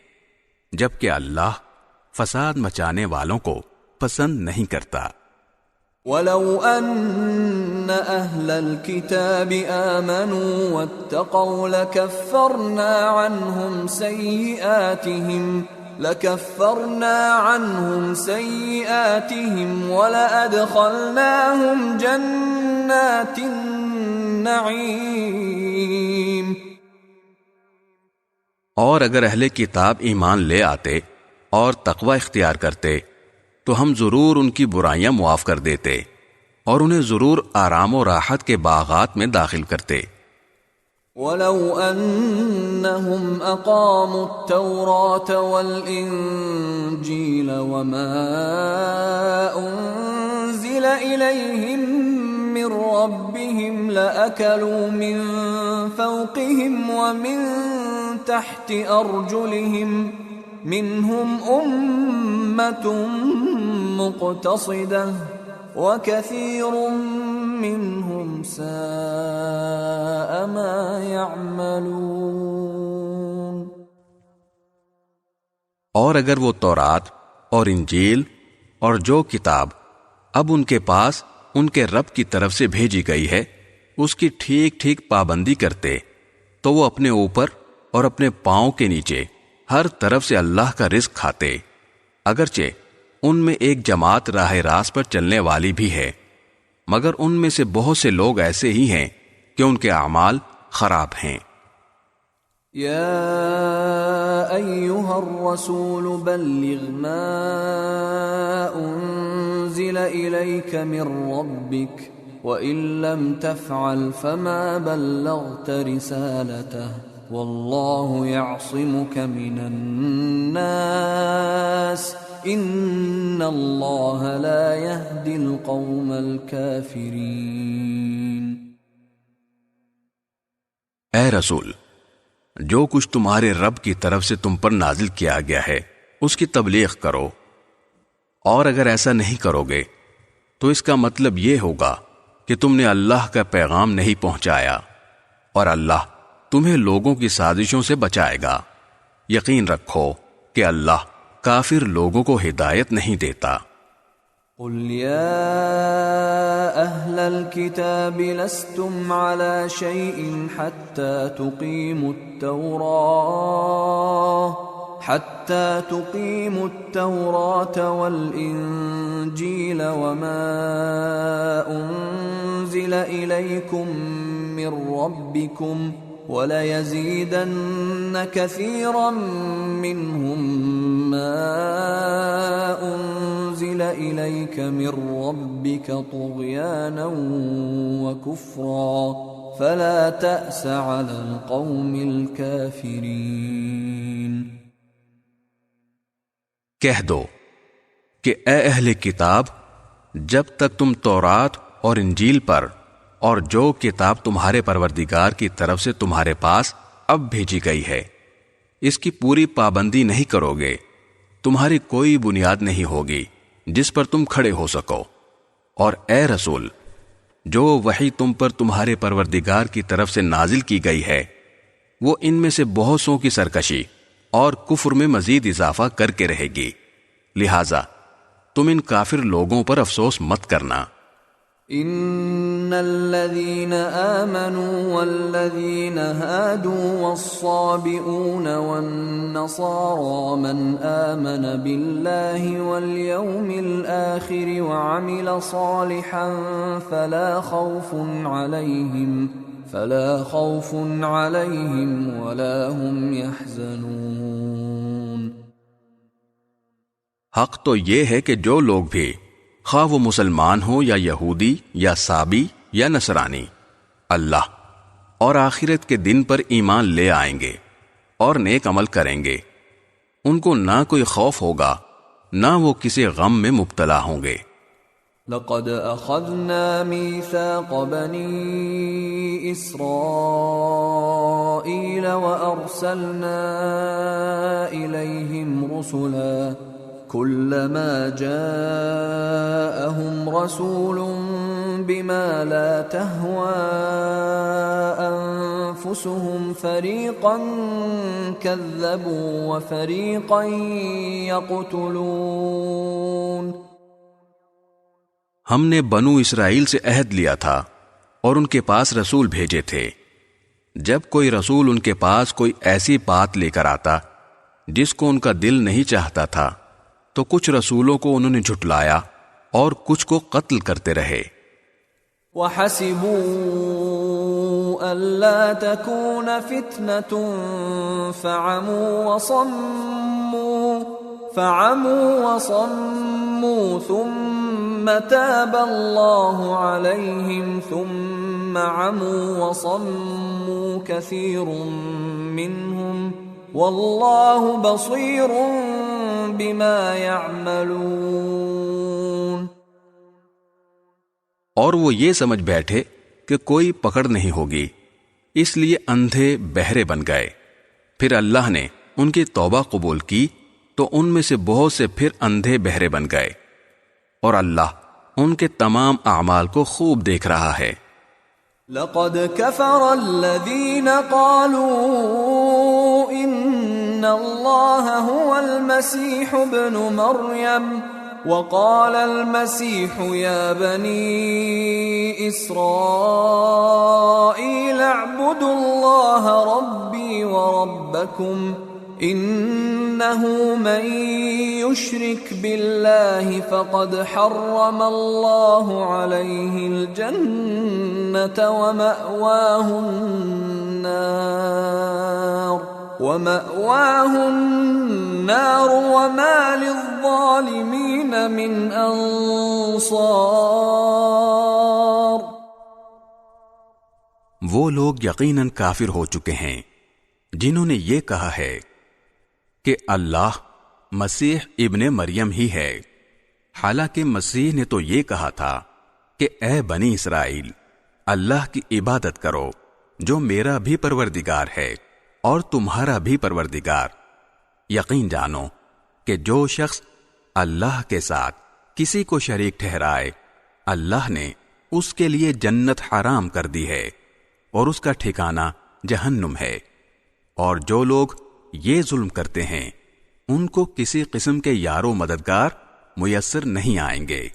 جبکہ اللہ فساد مچانے والوں کو پسند نہیں کرتا۔ وَلَوْ أَنَّ أَهْلَ الْكِتَابِ آمَنُوا وَاتَّقَوْا لَكَفَّرْنَا عَنْهُمْ سَيِّئَاتِهِمْ وَلَأَدْخَلْنَاهُمْ جَنَّاتِ النَّعِيمِ۔ اور اگر اہل کتاب ایمان لے آتے اور تقوی اختیار کرتے تو ہم ضرور ان کی برائیاں معاف کر دیتے اور انہیں ضرور آرام و راحت کے باغات میں داخل کرتے۔ وَلَوْ أَنَّهُمْ أَقَامُوا التَّوْرَاةَ وَالْإِنْجِيلَ وَمَا أُنْزِلَ إِلَيْهِمْ مِنْ رَبِّهِمْ لَأَكَلُوا مِنْ فَوْقِهِمْ وَمِنْ تَحْتِ أَرْجُلِهِمْ مِنْهُمْ أُمَّةٌ مُقْتَصِدَةٌ وَكَثِيرٌ مِّنْهُمْ سَاءَ مَا يَعْمَلُونَ۔ اور اگر وہ تورات اور انجیل اور جو کتاب اب ان کے پاس ان کے رب کی طرف سے بھیجی گئی ہے اس کی ٹھیک ٹھیک پابندی کرتے تو وہ اپنے اوپر اور اپنے پاؤں کے نیچے ہر طرف سے اللہ کا رزق کھاتے، اگرچہ ان میں ایک جماعت راہ راست پر چلنے والی بھی ہے، مگر ان میں سے بہت سے لوگ ایسے ہی ہیں کہ ان کے اعمال خراب ہیں۔ یا ایھا الرسول بلغ ما انزل الیک من ربک وَإِن لَّمْ تَفْعَلْ فَمَا بَلَّغْتَ رِسَالَتَهُ والله يعصمك من الناس ان اللہ لا يهدي القوم الكافرین۔ اے رسول، جو کچھ تمہارے رب کی طرف سے تم پر نازل کیا گیا ہے اس کی تبلیغ کرو، اور اگر ایسا نہیں کرو گے تو اس کا مطلب یہ ہوگا کہ تم نے اللہ کا پیغام نہیں پہنچایا، اور اللہ تمہیں لوگوں کی سازشوں سے بچائے گا۔ یقین رکھو کہ اللہ کافر لوگوں کو ہدایت نہیں دیتا۔ قل يا أهل الكتاب لستم على شيء حتى تقيموا التوراة والإنجيل وما أنزل إليكم من ربكم وَلَيَزِيدَنَّ كَثِيرًا مِّنْهُمْ مَا أُنزِلَ إِلَيْكَ مِن رَّبِّكَ طُغْيَانًا وَكُفْرًا فَلَا تَأْسَ عَلَى الْقَوْمِ الْكَافِرِينَ۔ کہہ دو کہ اے اہل کتاب، جب تک تم تورات اور انجیل پر اور جو کتاب تمہارے پروردگار کی طرف سے تمہارے پاس اب بھیجی گئی ہے اس کی پوری پابندی نہیں کرو گے، تمہاری کوئی بنیاد نہیں ہوگی جس پر تم کھڑے ہو سکو۔ اور اے رسول، جو وحی تم پر تمہارے پروردگار کی طرف سے نازل کی گئی ہے وہ ان میں سے بہت سو کی سرکشی اور کفر میں مزید اضافہ کر کے رہے گی، لہذا تم ان کافر لوگوں پر افسوس مت کرنا۔ ان الذين آمنوا والذين هادوا والصابئون والنصارى من آمن بالله واليوم الآخر وعمل صالحا فلا خوف عليهم ولا هم يحزنون۔ حق تو یہ ہے کہ جو لوگ بھی، خواہ وہ مسلمان ہو یا یہودی یا سابی یا نصرانی، اللہ اور آخرت کے دن پر ایمان لے آئیں گے اور نیک عمل کریں گے، ان کو نہ کوئی خوف ہوگا نہ وہ کسی غم میں مبتلا ہوں گے۔ لقد اخذنا ميثاق بني اسرائيل وارسلنا اليهم رسلا كلما جاءهم رسول بما لا تهوى أنفسهم فريقا كذبوا وفريقا يقتلون۔ ہم نے بنو اسرائیل سے عہد لیا تھا اور ان کے پاس رسول بھیجے تھے، جب کوئی رسول ان کے پاس کوئی ایسی بات لے کر آتا جس کو ان کا دل نہیں چاہتا تھا تو کچھ رسولوں کو انہوں نے جھٹلایا اور کچھ کو قتل کرتے رہے۔ وَحَسِبُوا أَلَّا تَكُونَ فِتْنَةٌ فَعَمُوا وَصَمُّوا ثُمَّ تَابَ اللَّهُ عَلَيْهِمْ ثُمَّ عَمُوا وَصَمُّوا كَثِيرٌ مِّنْهُمْ وَاللَّهُ بَصِيرٌ بِمَا يَعْمَلُونَ۔ اور وہ یہ سمجھ بیٹھے کہ کوئی پکڑ نہیں ہوگی، اس لیے اندھے بہرے بن گئے، پھر اللہ نے ان کی توبہ قبول کی تو ان میں سے بہت سے پھر اندھے بہرے بن گئے، اور اللہ ان کے تمام اعمال کو خوب دیکھ رہا ہے۔ لقد كفر الذين قالوا ان الله هو المسيح ابن مريم وقال المسيح يا بني إسرائيل اعبدوا الله ربي وربكم إنه من يشرك بالله فقد حرم الله عليه الجنة ومأواه النار وما للظالمين من انصار۔ وہ لوگ یقیناً کافر ہو چکے ہیں جنہوں نے یہ کہا ہے کہ اللہ مسیح ابن مریم ہی ہے، حالانکہ مسیح نے تو یہ کہا تھا کہ اے بنی اسرائیل، اللہ کی عبادت کرو جو میرا بھی پروردگار ہے اور تمہارا بھی پروردگار۔ یقین جانو کہ جو شخص اللہ کے ساتھ کسی کو شریک ٹھہرائے، اللہ نے اس کے لیے جنت حرام کر دی ہے اور اس کا ٹھکانہ جہنم ہے، اور جو لوگ یہ ظلم کرتے ہیں ان کو کسی قسم کے یار و مددگار میسر نہیں آئیں گے۔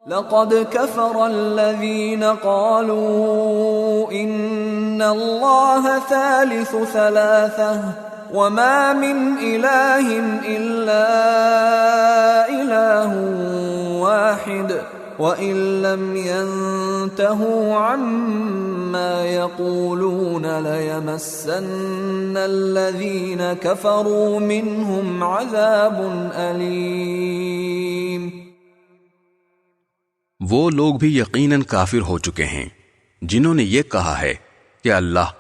لقد كفر الذين قالوا إن الله ثالث ثلاثة وما من إله إلا إله واحد وإن لم ينتهوا عما يقولون ليمسن الذين كفروا منهم عذاب أليم۔ وہ لوگ بھی یقیناً کافر ہو چکے ہیں جنہوں نے یہ کہا ہے کہ اللہ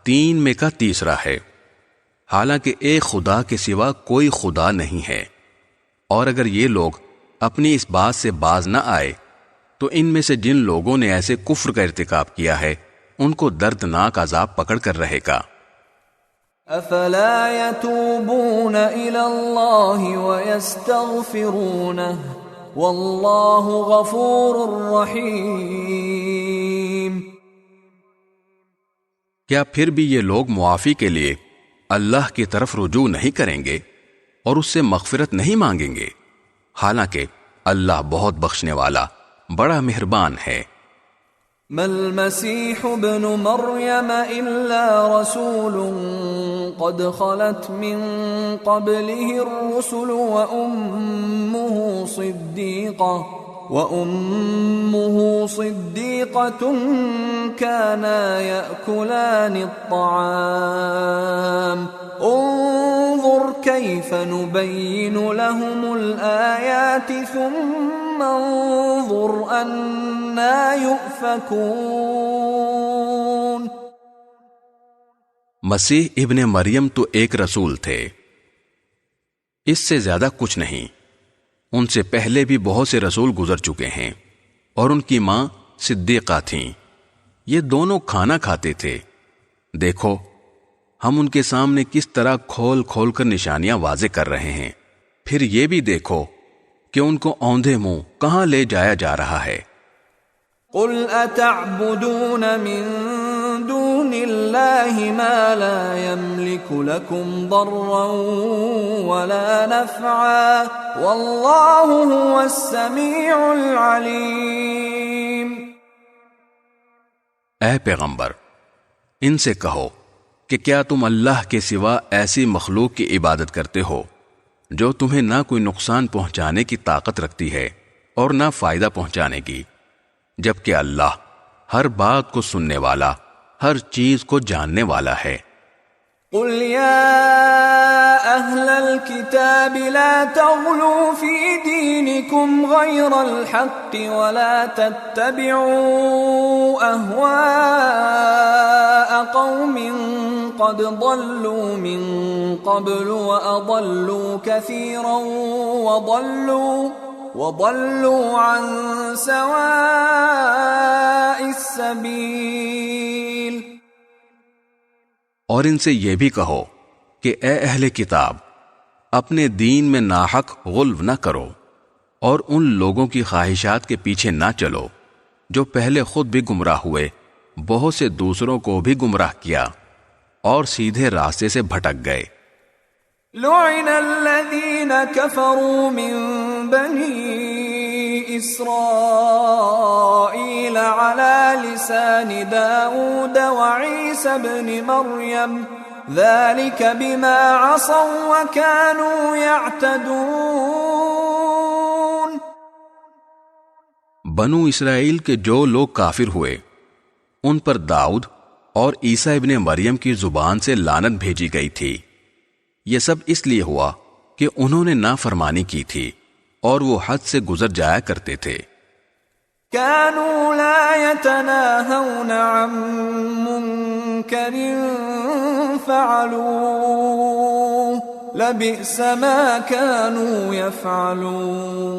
تین میں کا تیسرا ہے، حالانکہ ایک خدا کے سوا کوئی خدا نہیں ہے، اور اگر یہ لوگ اپنی اس بات سے باز نہ آئے تو ان میں سے جن لوگوں نے ایسے کفر کا ارتکاب کیا ہے ان کو دردناک عذاب پکڑ کر رہے گا۔ افلا يتوبون الى الله ويستغفرونه واللہ غفور رحیم۔ کیا پھر بھی یہ لوگ معافی کے لیے اللہ کی طرف رجوع نہیں کریں گے اور اس سے مغفرت نہیں مانگیں گے، حالانکہ اللہ بہت بخشنے والا بڑا مہربان ہے۔ ما المسيح ابن مريم إلا رسول قد خلت من قبله الرسل وأمه صديقة كانا يأكلان الطعام انظر كيف نبين لهم الآيات ثم انظر أنا يؤفكون۔ مسیح ابن مریم تو ایک رسول تھے، اس سے زیادہ کچھ نہیں۔ ان سے پہلے بھی بہت سے رسول گزر چکے ہیں اور ان کی ماں صدیقہ تھیں، یہ دونوں کھانا کھاتے تھے۔ دیکھو ہم ان کے سامنے کس طرح کھول کھول کر نشانیاں واضح کر رہے ہیں، پھر یہ بھی دیکھو کہ ان کو اوندھے منہ کہاں لے جایا جا رہا ہے۔ قل اتعبدون من دون اللہ ما لا يملك لكم ضرا ولا نفعا واللہ هو السمیع العلیم۔ اے پیغمبر، ان سے کہو کہ کیا تم اللہ کے سوا ایسی مخلوق کی عبادت کرتے ہو جو تمہیں نہ کوئی نقصان پہنچانے کی طاقت رکھتی ہے اور نہ فائدہ پہنچانے کی، جبکہ اللہ ہر بات کو سننے والا، ہر چیز کو جاننے والا ہے۔ قل یا اہل الكتاب لا تغلوا فی دینکم غیر الحق ولا تتبعوا اہواء قوم قد ضلوا من قبل واضلوا كثيرا وضلوا عن سواء السبیل۔ اور ان سے یہ بھی کہو کہ اے اہل کتاب، اپنے دین میں ناحق غلو نہ کرو اور ان لوگوں کی خواہشات کے پیچھے نہ چلو جو پہلے خود بھی گمراہ ہوئے، بہت سے دوسروں کو بھی گمراہ کیا اور سیدھے راستے سے بھٹک گئے۔ لعن الذین کفروا من بنی اسرائیل على لسان داود وعیسی ابن مریم ذلك بما عصوا وكانوا يعتدون۔ بنو اسرائیل کے جو لوگ کافر ہوئے ان پر داؤد اور عیسیٰ ابن مریم کی زبان سے لعنت بھیجی گئی تھی۔ یہ سب اس لیے ہوا کہ انہوں نے نافرمانی کی تھی اور وہ حد سے گزر جایا کرتے تھے۔ كانوا لا يتناهون عن منكر فعلوه لبئس ما كانوا يفعلون.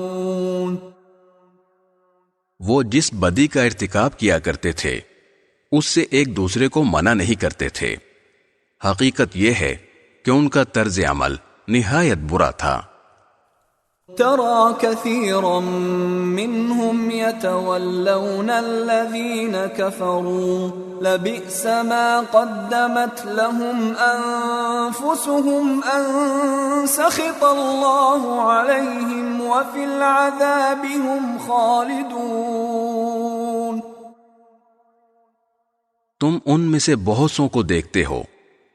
وہ جس بدی کا ارتکاب کیا کرتے تھے اس سے ایک دوسرے کو منع نہیں کرتے تھے. حقیقت یہ ہے کہ ان کا طرز عمل نہایت برا تھا. ترى كثيرا منهم يتولون الذين كفروا لبئس ما قدمت لهم أنفسهم أن سخط الله عليهم وفي العذاب هم خالدون. تم ان میں سے بہت سو کو دیکھتے ہو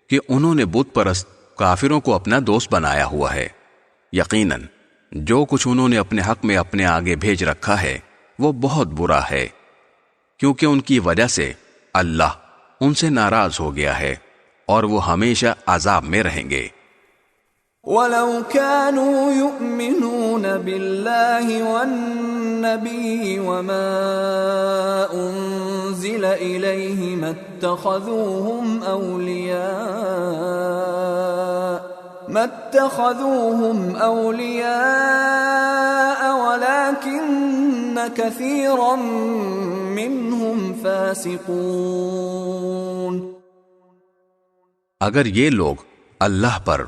کہ انہوں نے بت پرست کافروں کو اپنا دوست بنایا ہوا ہے. یقیناً جو کچھ انہوں نے اپنے حق میں اپنے آگے بھیج رکھا ہے وہ بہت برا ہے، کیونکہ ان کی وجہ سے اللہ ان سے ناراض ہو گیا ہے اور وہ ہمیشہ عذاب میں رہیں گے. وَلَوْ كَانُوا يُؤْمِنُونَ بِاللَّهِ وَالنَّبِيِّ وَمَا أُنزِلَ إِلَيْهِ مَا اتَّخَذُوهُمْ أَوْلِيَاءَ وَلَكِنَّ كَثِيرًا مِّنْهُمْ فَاسِقُونَ. اگر یہ لوگ اللہ پر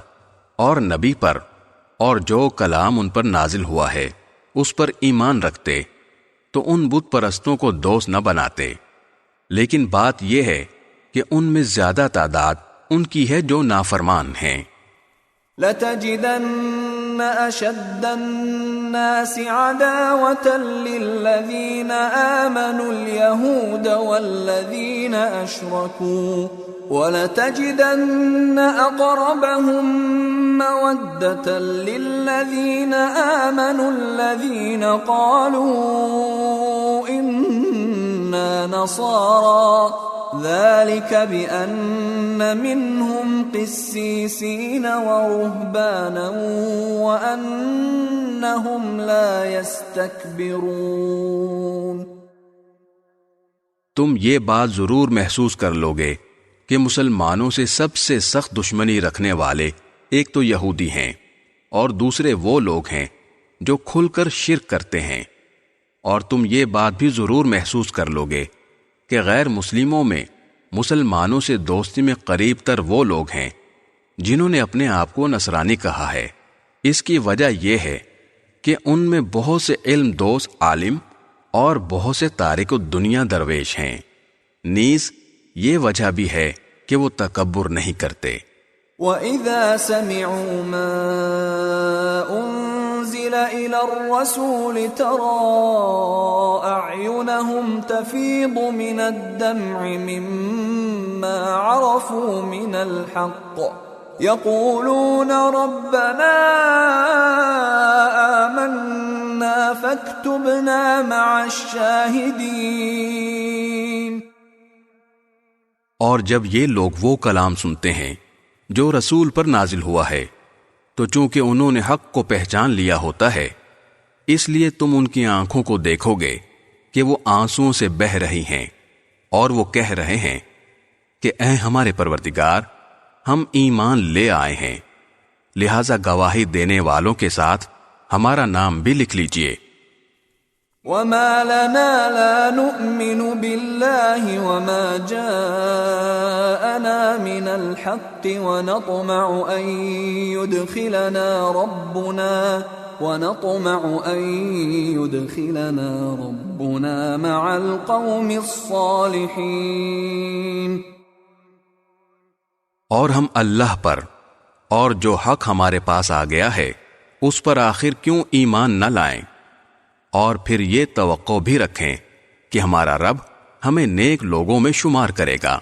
اور نبی پر اور جو کلام ان پر نازل ہوا ہے اس پر ایمان رکھتے تو ان بت پرستوں کو دوست نہ بناتے، لیکن بات یہ ہے کہ ان میں زیادہ تعداد ان کی ہے جو نافرمان ہیں. لَتَجِدَنَّ أَشَدَّ النَّاسِ عَدَاوَةً لِّلَّذِينَ آمَنُوا الْيَهُودَ وَالَّذِينَ أَشْرَكُوا وَلَتَجِدَنَّ أَقْرَبَهُم مَّوَدَّةً لِّلَّذِينَ آمَنُوا الَّذِينَ قَالُوا إِنَّا نَصَارَىٰ ذَلِكَ بِأَنَّ مِنْهُمْ قِسِّيسِينَ وَرُهْبَانًا وَأَنَّهُمْ لَا يَسْتَكْبِرُونَ. تم یہ بات ضرور محسوس کر لوگے کہ مسلمانوں سے سب سے سخت دشمنی رکھنے والے ایک تو یہودی ہیں اور دوسرے وہ لوگ ہیں جو کھل کر شرک کرتے ہیں. اور تم یہ بات بھی ضرور محسوس کر لوگے کہ غیر مسلموں میں مسلمانوں سے دوستی میں قریب تر وہ لوگ ہیں جنہوں نے اپنے آپ کو نصرانی کہا ہے. اس کی وجہ یہ ہے کہ ان میں بہت سے علم دوست عالم اور بہت سے تارک الدنیا درویش ہیں. نیز یہ وجہ بھی ہے کہ وہ تکبر نہیں کرتے. وَإِذَا سَمِعُوا مَا أُنزِلَ إِلَى الرَّسُولِ تَرَىٰ أَعْيُنَهُمْ تَفِيضُ مِنَ الدَّمْعِ مِمَّا عَرَفُوا مِنَ الْحَقِّ يَقُولُونَ رَبَّنَا آمَنَّا فَاكْتُبْنَا مَعَ الشَّاهِدِينَ. اور جب یہ لوگ وہ کلام سنتے ہیں جو رسول پر نازل ہوا ہے تو چونکہ انہوں نے حق کو پہچان لیا ہوتا ہے اس لیے تم ان کی آنکھوں کو دیکھو گے کہ وہ آنسوؤں سے بہہ رہی ہیں اور وہ کہہ رہے ہیں کہ اے ہمارے پروردگار ہم ایمان لے آئے ہیں، لہذا گواہی دینے والوں کے ساتھ ہمارا نام بھی لکھ لیجئے. وَمَا لَنَا لَا نُؤْمِنُ بِاللَّهِ وَمَا جَاءَنَا مِنَ الْحَقِّ وَنَطْمَعُ أَن يُدْخِلَنَا رَبُّنَا مَعَ الْقَوْمِ الصَّالِحِينَ. اور ہم اللہ پر اور جو حق ہمارے پاس آ گیا ہے اس پر آخر کیوں ایمان نہ لائیں اور پھر یہ توقع بھی رکھیں کہ ہمارا رب ہمیں نیک لوگوں میں شمار کرے گا.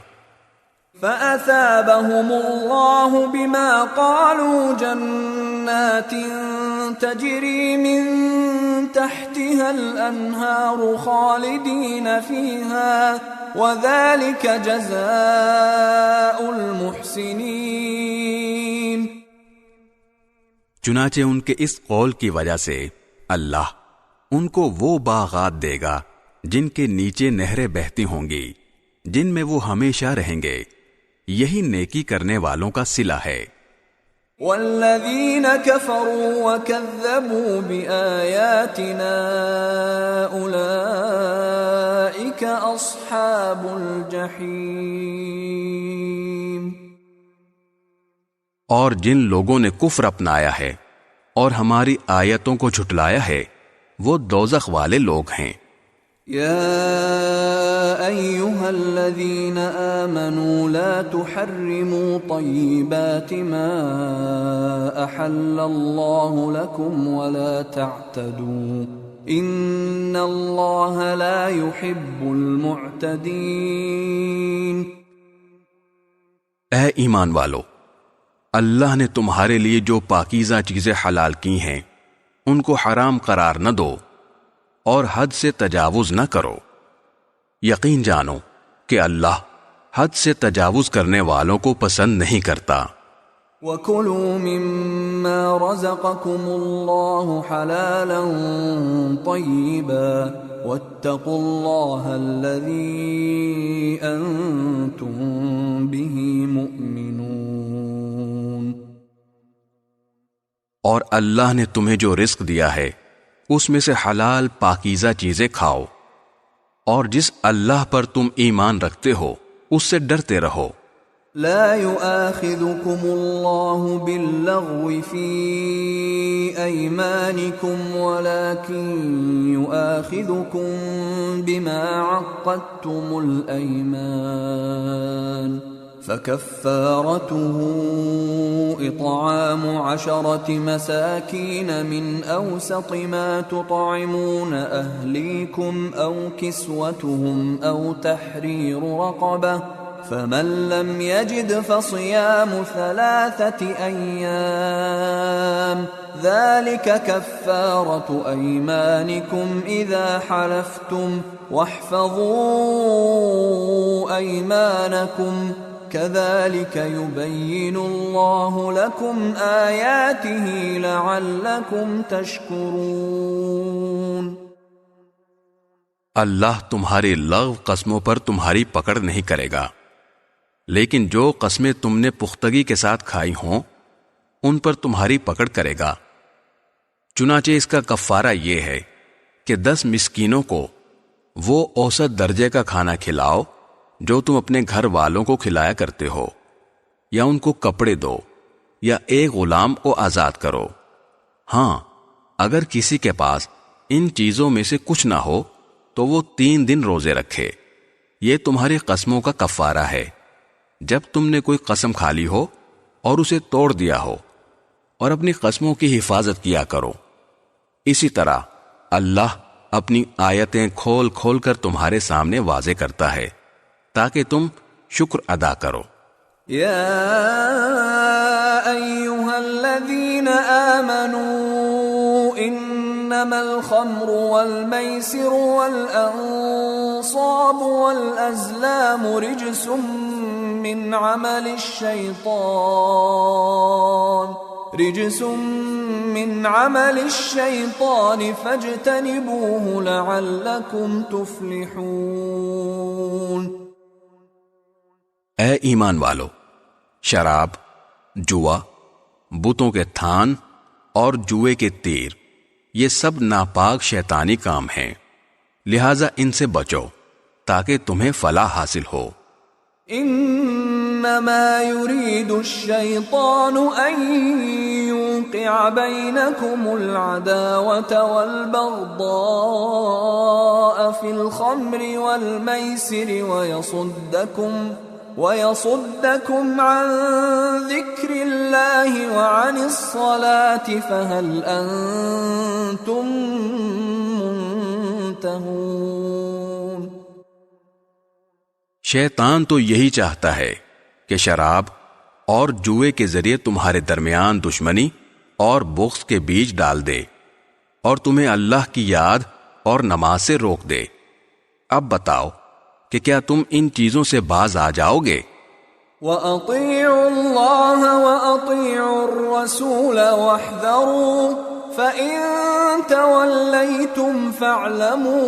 فَأَثَابَهُمُ اللَّهُ بِمَا قَالُوا جَنَّاتٍ تَجْرِي مِن تَحْتِهَا الْأَنْهَارُ خَالِدِينَ فِيهَا وَذَلِكَ جَزَاءُ الْمُحْسِنِينَ. چنانچہ ان کے اس قول کی وجہ سے اللہ ان کو وہ باغات دے گا جن کے نیچے نہریں بہتی ہوں گی، جن میں وہ ہمیشہ رہیں گے. یہی نیکی کرنے والوں کا صلہ ہے۔ والذین کفروا وکذبوا بآیاتنا اولئک اصحاب الجحیم، اور جن لوگوں نے کفر اپنایا ہے اور ہماری آیتوں کو جھٹلایا ہے وہ دوزخ والے لوگ ہیں۔ یا ایھا الذین آمنوا لا تحرموا طیبات ما احل اللہ لکم ولا تعتدوا ان اللہ لا يحب المعتدین۔ اے ایمان والو، اللہ نے تمہارے لیے جو پاکیزہ چیزیں حلال کی ہیں ان کو حرام قرار نہ دو اور حد سے تجاوز نہ کرو، یقین جانو کہ اللہ حد سے تجاوز کرنے والوں کو پسند نہیں کرتا۔ وَكُلُوا مِمَّا رَزَقَكُمُ اللَّهُ حَلَالًا طَيِّبًا وَاتَّقُوا اللَّهَ الَّذِي أَنتُم بِهِ مُؤْمِنُونَ۔ اور اللہ نے تمہیں جو رزق دیا ہے اس میں سے حلال پاکیزہ چیزیں کھاؤ، اور جس اللہ پر تم ایمان رکھتے ہو اس سے ڈرتے رہو۔ لا يؤاخذكم الله باللغو في أيمانكم ولكن يؤاخذكم بما عقدتم الأيمان فكفارته إطعام 10 مساكين من أوسط ما تطعمون أهليكم أو كسوتهم أو تحرير رقبة فمن لم يجد فصيام 3 أيام ذلك كفارة أيمانكم إذا حلفتم واحفظوا أيمانكم كذلك يبين الله لكم آياته لعلكم تشكرون۔ اللہ تمہارے لغو قسموں پر تمہاری پکڑ نہیں کرے گا، لیکن جو قسمیں تم نے پختگی کے ساتھ کھائی ہوں ان پر تمہاری پکڑ کرے گا۔ چنانچہ اس کا کفارہ یہ ہے کہ 10 مسکینوں کو وہ اوسط درجے کا کھانا کھلاؤ جو تم اپنے گھر والوں کو کھلایا کرتے ہو، یا ان کو کپڑے دو، یا ایک غلام کو آزاد کرو۔ ہاں، اگر کسی کے پاس ان چیزوں میں سے کچھ نہ ہو تو وہ 3 دن روزے رکھے۔ یہ تمہاری قسموں کا کفارہ ہے جب تم نے کوئی قسم کھا لی ہو اور اسے توڑ دیا ہو، اور اپنی قسموں کی حفاظت کیا کرو۔ اسی طرح اللہ اپنی آیتیں کھول کھول کر تمہارے سامنے واضح کرتا ہے تاکہ تم شکر ادا کرو۔ یا ایھا الذین آمنوا انما الخمر والمیسر والانصاب والازلام رجس من عمل الشیطان فاجتنبوه لعلکم تفلحون۔ اے ایمان والو، شراب، جوا، بتوں کے تھان اور جوئے کے تیر، یہ سب ناپاک شیطانی کام ہیں، لہذا ان سے بچو تاکہ تمہیں فلاح حاصل ہو۔ انما يريد الشيطان ان يوقع بينكم العداوة والبغضاء في الخمر والميسر ويصدكم عن ذكر الله وعن الصلاة فهل أنتم منتهون۔ شیطان تو یہی چاہتا ہے کہ شراب اور جوئے کے ذریعے تمہارے درمیان دشمنی اور بغض کے بیج ڈال دے، اور تمہیں اللہ کی یاد اور نماز سے روک دے۔ اب بتاؤ کہ کیا تم ان چیزوں سے باز آ جاؤ گے؟ وَأَطِيعُوا اللَّهَ وَأَطِيعُوا الرَّسُولَ وَاحْذَرُوا فَإِن تَوَلَّيْتُمْ فَاعْلَمُوا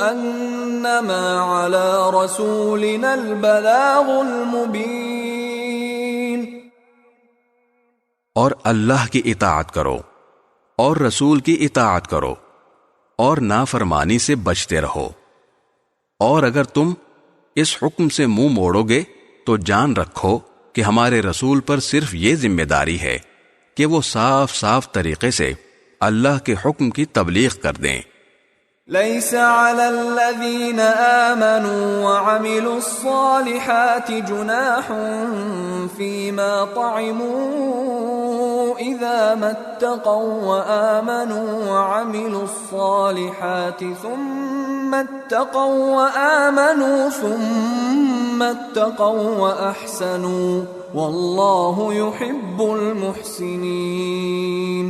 أَنَّمَا عَلَى رَسُولِنَا الْبَلَاغُ الْمُبِينُ۔ اور اللہ کی اطاعت کرو اور رسول کی اطاعت کرو اور نافرمانی سے بچتے رہو، اور اگر تم اس حکم سے منہ موڑو گے تو جان رکھو کہ ہمارے رسول پر صرف یہ ذمہ داری ہے کہ وہ صاف صاف طریقے سے اللہ کے حکم کی تبلیغ کر دیں۔ لَيْسَ عَلَى الَّذِينَ آمَنُوا وَعَمِلُوا الصَّالِحَاتِ جُنَاحٌ فِيمَا طَعِمُوا إِذَا مَا اتَّقَوْا وَآمَنُوا وَعَمِلُوا الصَّالِحَاتِ ثُمَّ اتَّقَوْا وَآمَنُوا ثُمَّ اتَّقَوْا وَأَحْسَنُوا وَاللَّهُ يُحِبُّ الْمُحْسِنِينَ۔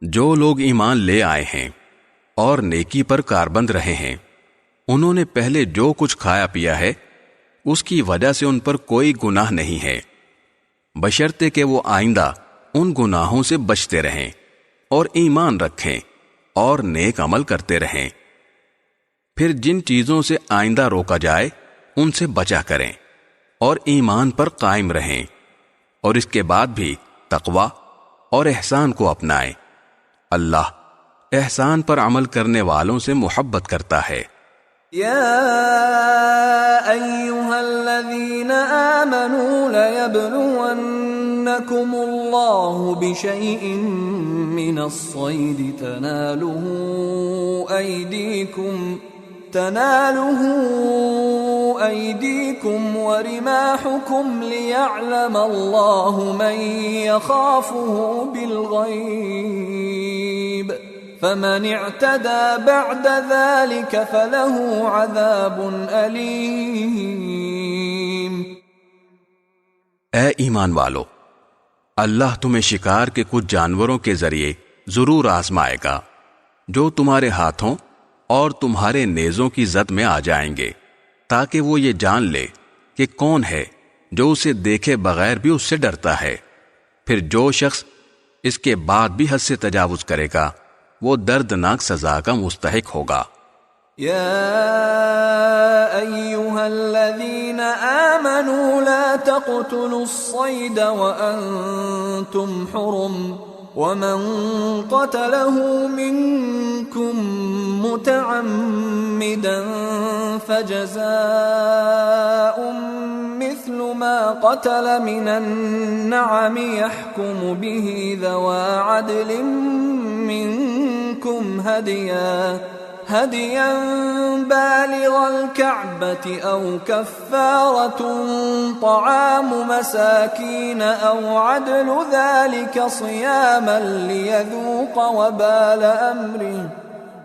جو لوگ ایمان لے آئے ہیں اور نیکی پر کاربند رہے ہیں، انہوں نے پہلے جو کچھ کھایا پیا ہے اس کی وجہ سے ان پر کوئی گناہ نہیں ہے، بشرطے کہ وہ آئندہ ان گناہوں سے بچتے رہیں اور ایمان رکھیں اور نیک عمل کرتے رہیں۔ پھر جن چیزوں سے آئندہ روکا جائے ان سے بچا کریں اور ایمان پر قائم رہیں، اور اس کے بعد بھی تقوی اور احسان کو اپنائیں۔ اللہ احسان پر عمل کرنے والوں سے محبت کرتا ہے۔ یا ایھا الذین آمنوا لَيَبْلُوَنَّکُمُ اللہ بِشَیْءٍ من الصَّیدِ تنالہ ایدیکم ورماحکم لیعلم اللہ من یخافہ بالغیب فمن اعتدى بعد ذلك فله عذاب علیم۔ اے ایمان والو، اللہ تمہیں شکار کے کچھ جانوروں کے ذریعے ضرور آزمائے گا جو تمہارے ہاتھوں اور تمہارے نیزوں کی زد میں آ جائیں گے، تاکہ وہ یہ جان لے کہ کون ہے جو اسے دیکھے بغیر بھی اس سے ڈرتا ہے۔ پھر جو شخص اس کے بعد بھی حد سے تجاوز کرے گا وہ دردناک سزا کا مستحق ہوگا۔ یا ایھا الذین آمنوا لا تقتلوا الصید وانتم حرم ومن قتله منكم متعمدا فجزاء مثل ما قتل من النعم يحكم به ذوى عدل منكم هديا بالغ الكعبة أو كفارة طعام مساكين أو عدل ذلك صياما ليذوق وبال أمره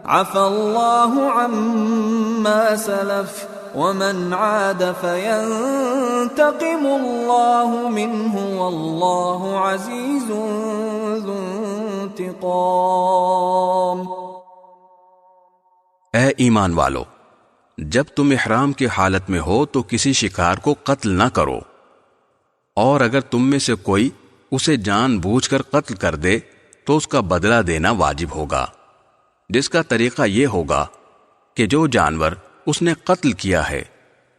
عفى الله عما سلف ومن عاد فينتقم الله منه والله عزيز ذو انتقام۔ اے ایمان والو، جب تم احرام کی حالت میں ہو تو کسی شکار کو قتل نہ کرو، اور اگر تم میں سے کوئی اسے جان بوجھ کر قتل کر دے تو اس کا بدلہ دینا واجب ہوگا، جس کا طریقہ یہ ہوگا کہ جو جانور اس نے قتل کیا ہے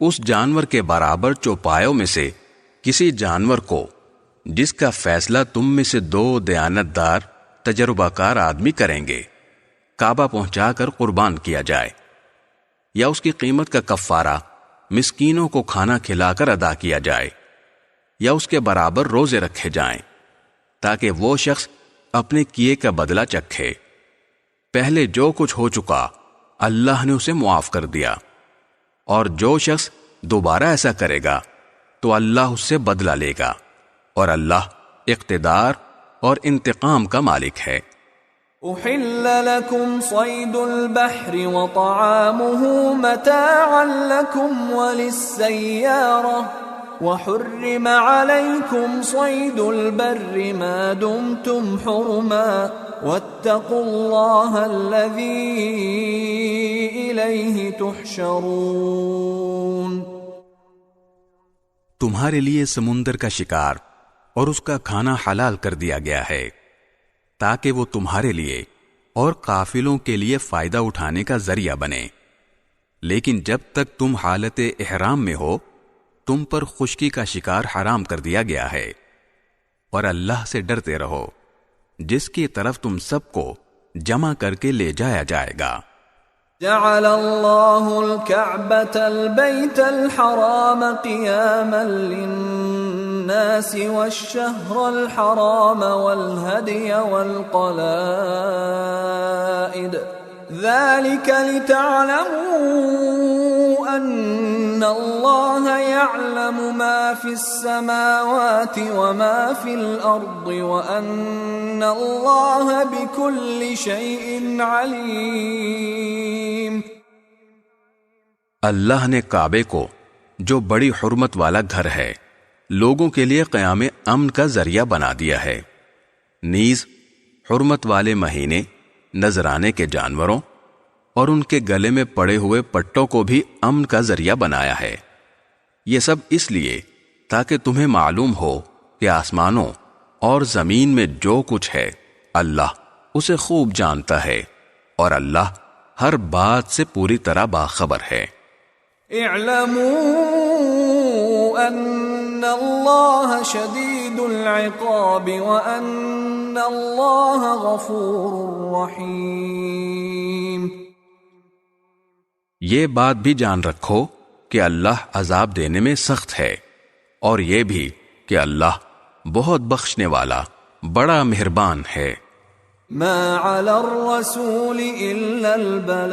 اس جانور کے برابر چوپایوں میں سے کسی جانور کو، جس کا فیصلہ تم میں سے 2 دیانت دار تجربہ کار آدمی کریں گے، کعبہ پہنچا کر قربان کیا جائے، یا اس کی قیمت کا کفارہ مسکینوں کو کھانا کھلا کر ادا کیا جائے، یا اس کے برابر روزے رکھے جائیں، تاکہ وہ شخص اپنے کیے کا بدلہ چکھے۔ پہلے جو کچھ ہو چکا اللہ نے اسے معاف کر دیا، اور جو شخص دوبارہ ایسا کرے گا تو اللہ اس سے بدلہ لے گا، اور اللہ اقتدار اور انتقام کا مالک ہے۔ أحل لكم صيد البحر وطعامه متاعا لكم وللسيارة وحرم عليكم صيد البر ما دمتم حرما واتقوا الله الذي إليه تحشرون۔ تمہارے لیے سمندر کا شکار اور اس کا کھانا حلال کر دیا گیا ہے، تاکہ وہ تمہارے لیے اور قافلوں کے لیے فائدہ اٹھانے کا ذریعہ بنے، لیکن جب تک تم حالت احرام میں ہو تم پر خشکی کا شکار حرام کر دیا گیا ہے، اور اللہ سے ڈرتے رہو جس کی طرف تم سب کو جمع کر کے لے جایا جائے گا۔ جعل الله الكعبة البيت الحرام قياما للناس والشهر الحرام والهدي والقلائد ذلك لتعلموا أن الله يعلم ما في السماوات وما في الأرض وأن الله بكل شيء عليم۔ اللہ نے کعبے کو، جو بڑی حرمت والا گھر ہے، لوگوں کے لیے قیام امن کا ذریعہ بنا دیا ہے، نیز حرمت والے مہینے، نذرانے کے جانوروں اور ان کے گلے میں پڑے ہوئے پٹوں کو بھی امن کا ذریعہ بنایا ہے۔ یہ سب اس لیے تاکہ تمہیں معلوم ہو کہ آسمانوں اور زمین میں جو کچھ ہے اللہ اسے خوب جانتا ہے، اور اللہ ہر بات سے پوری طرح باخبر ہے۔ اعلموا ان اللہ شدید العقاب وان اللہ غفور رحیم۔ یہ بات بھی جان رکھو کہ اللہ عذاب دینے میں سخت ہے، اور یہ بھی کہ اللہ بہت بخشنے والا بڑا مہربان ہے۔ ما علی الرسول الا البلاغ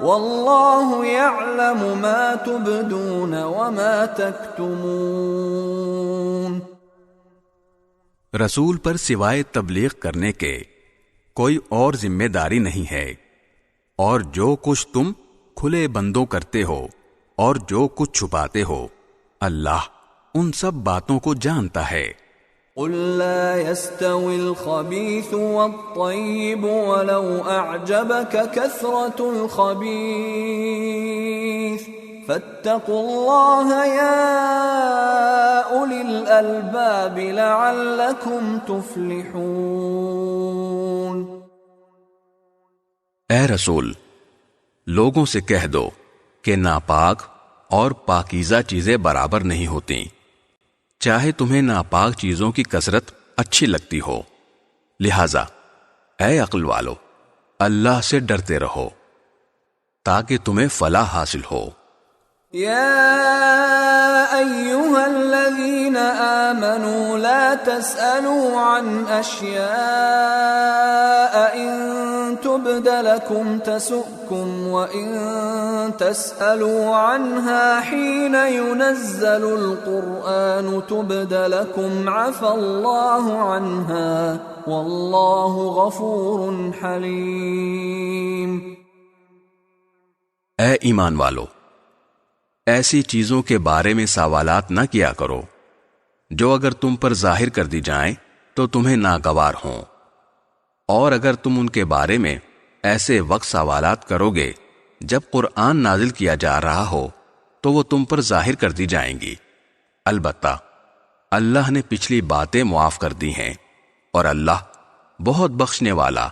واللہ یعلم ما تبدون وما تکتمون۔ رسول پر سوائے تبلیغ کرنے کے کوئی اور ذمہ داری نہیں ہے، اور جو کچھ تم کھلے بندوں کرتے ہو اور جو کچھ چھپاتے ہو اللہ ان سب باتوں کو جانتا ہے۔ قل لا يستوي الخبيث والطيب ولو أعجبك كثرة الخبيث فاتقوا الله يا أولي الألباب لعلكم تفلحون۔ اے رسول، لوگوں سے کہہ دو کہ ناپاک اور پاکیزہ چیزیں برابر نہیں ہوتی، چاہے تمہیں ناپاک چیزوں کی کثرت اچھی لگتی ہو، لہذا اے عقل والو اللہ سے ڈرتے رہو تاکہ تمہیں فلاح حاصل ہو۔ يا أيها الذين آمنوا لا تسألوا عن أشياء إن تبد لكم تسؤكم وإن تسألوا عنها حين ينزل القرآن تبد لكم عفى الله عنها والله غفور حليم۔ اے ایمان والو، ایسی چیزوں کے بارے میں سوالات نہ کیا کرو جو اگر تم پر ظاہر کر دی جائیں تو تمہیں ناگوار ہوں، اور اگر تم ان کے بارے میں ایسے وقت سوالات کرو گے جب قرآن نازل کیا جا رہا ہو تو وہ تم پر ظاہر کر دی جائیں گی۔ البتہ اللہ نے پچھلی باتیں معاف کر دی ہیں، اور اللہ بہت بخشنے والا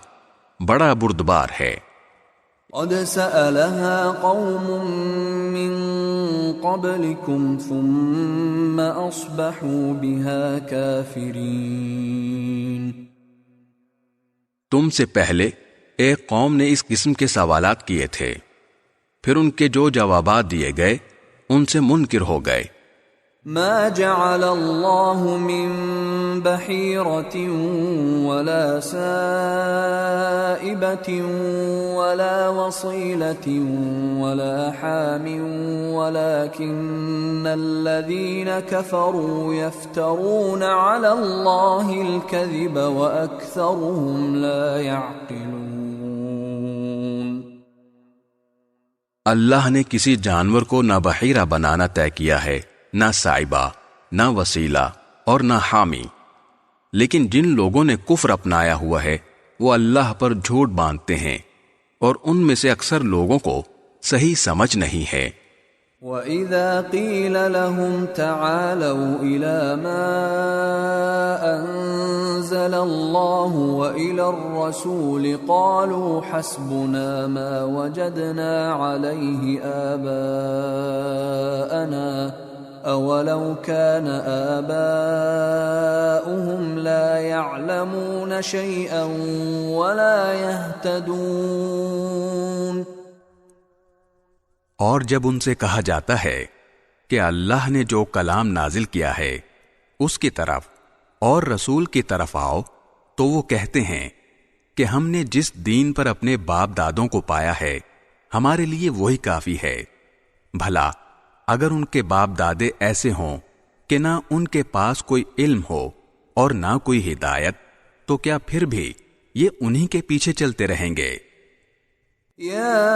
بڑا بردبار ہے۔ قد سألها قوم من قبلكم ثم أصبحوا بها كافرين۔ تم سے پہلے ایک قوم نے اس قسم کے سوالات کیے تھے، پھر ان کے جو جوابات دیے گئے ان سے منکر ہو گئے۔ ما جعل الله من بحيرة ولا سائبة ولا وصيلة ولا حام ولكن الذين كفروا يفترون على الله الكذب وأكثرهم لا يعقلون۔ اللہ نے کسی جانور کو نہ بحیرہ بنانا طے کیا ہے، نہ سائبہ، نہ وسیلہ اور نہ حامی، لیکن جن لوگوں نے کفر اپنایا ہوا ہے وہ اللہ پر جھوٹ باندھتے ہیں، اور ان میں سے اکثر لوگوں کو صحیح سمجھ نہیں ہے۔ وَإِذَا قِيلَ لَهُمْ تَعَالَوْا إِلَى مَا أَنزَلَ الله وإلى الرسول قالوا حسبنا ما وجدنا عليه آباءنا أولو كان آباؤهم لا يعلمون شيئا ولا يهتدون۔ اور جب ان سے کہا جاتا ہے کہ اللہ نے جو کلام نازل کیا ہے اس کی طرف اور رسول کی طرف آؤ، تو وہ کہتے ہیں کہ ہم نے جس دین پر اپنے باپ دادوں کو پایا ہے ہمارے لیے وہی کافی ہے۔ بھلا اگر ان کے باپ دادے ایسے ہوں کہ نہ ان کے پاس کوئی علم ہو اور نہ کوئی ہدایت، تو کیا پھر بھی یہ انہی کے پیچھے چلتے رہیں گے؟ يا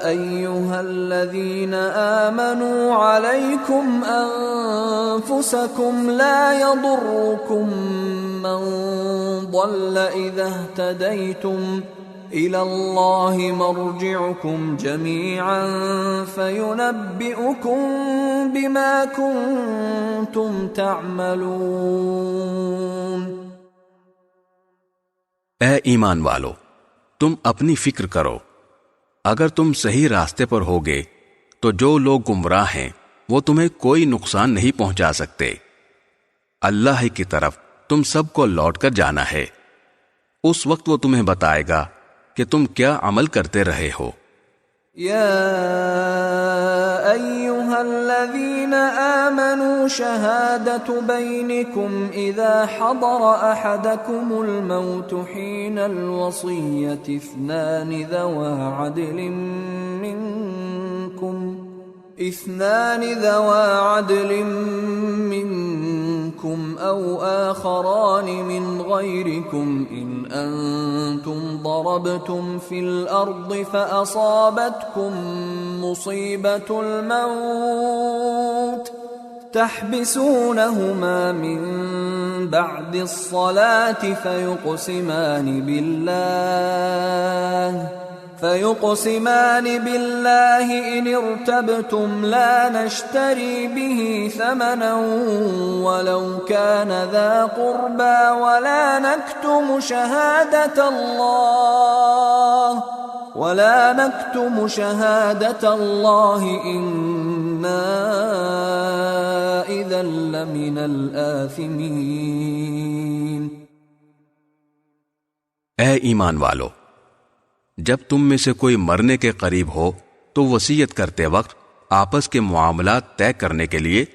أيها الذين آمنوا عليكم أنفسكم لا يضركم من ضل إذا اهتديتم إلى الله مرجعكم جميعا فينبئكم بما كنتم تعملون۔ اے ایمان والو، تم اپنی فکر کرو، اگر تم صحیح راستے پر ہوگے تو جو لوگ گمراہ ہیں وہ تمہیں کوئی نقصان نہیں پہنچا سکتے۔ اللہ ہی کی طرف تم سب کو لوٹ کر جانا ہے، اس وقت وہ تمہیں بتائے گا کہ تم کیا عمل کرتے رہے ہو۔ يا أيها الذين آمنوا شهادة بينكم إذا حضر أحدكم الموت حين الوصية اثنان ذوى عدل منكم أو آخران من غيركم إن أنتم ضربتم في الأرض فأصابتكم مصيبة الموت تحبسونهما من بعد الصلاة فيقسمان بالله إن ارتبتم لا نشتري به ثمنا ولو كان ذا قربى ولا نكتم شهادة الله إنا إذا لمن الآثمين۔ اے ایمان والو، جب تم میں سے کوئی مرنے کے قریب ہو تو وصیت کرتے وقت آپس کے معاملات طے کرنے کے لیے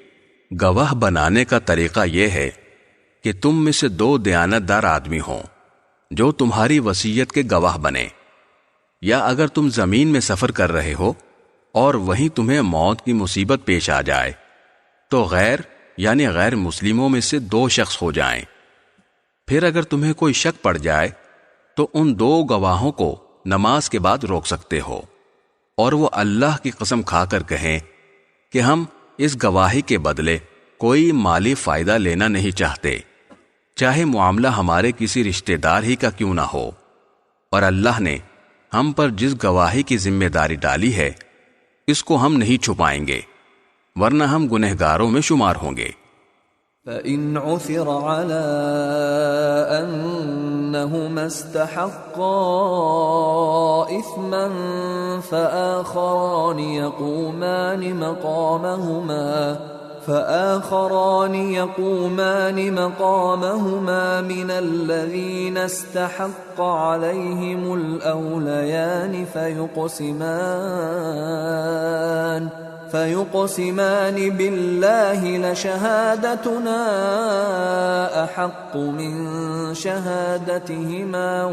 گواہ بنانے کا طریقہ یہ ہے کہ تم میں سے دو دیانت دار آدمی ہوں جو تمہاری وصیت کے گواہ بنے، یا اگر تم زمین میں سفر کر رہے ہو اور وہیں تمہیں موت کی مصیبت پیش آ جائے تو غیر مسلموں میں سے دو شخص ہو جائیں۔ پھر اگر تمہیں کوئی شک پڑ جائے تو ان دو گواہوں کو نماز کے بعد روک سکتے ہو، اور وہ اللہ کی قسم کھا کر کہیں کہ ہم اس گواہی کے بدلے کوئی مالی فائدہ لینا نہیں چاہتے، چاہے معاملہ ہمارے کسی رشتہ دار ہی کا کیوں نہ ہو، اور اللہ نے ہم پر جس گواہی کی ذمہ داری ڈالی ہے اس کو ہم نہیں چھپائیں گے، ورنہ ہم گنہگاروں میں شمار ہوں گے۔ فَإِنْ عُثِرَ عَلَىٰ أَنَّهُمَا اسْتَحَقَّا إِثْمًا فَآخَرَانِ يَقُومَانِ مَقَامَهُمَا مِنَ الَّذِينَ اسْتَحَقَّ عَلَيْهِمُ الْأَوْلَيَانِ فيقسمان بالله لشهادتنا أحق من شهادتهما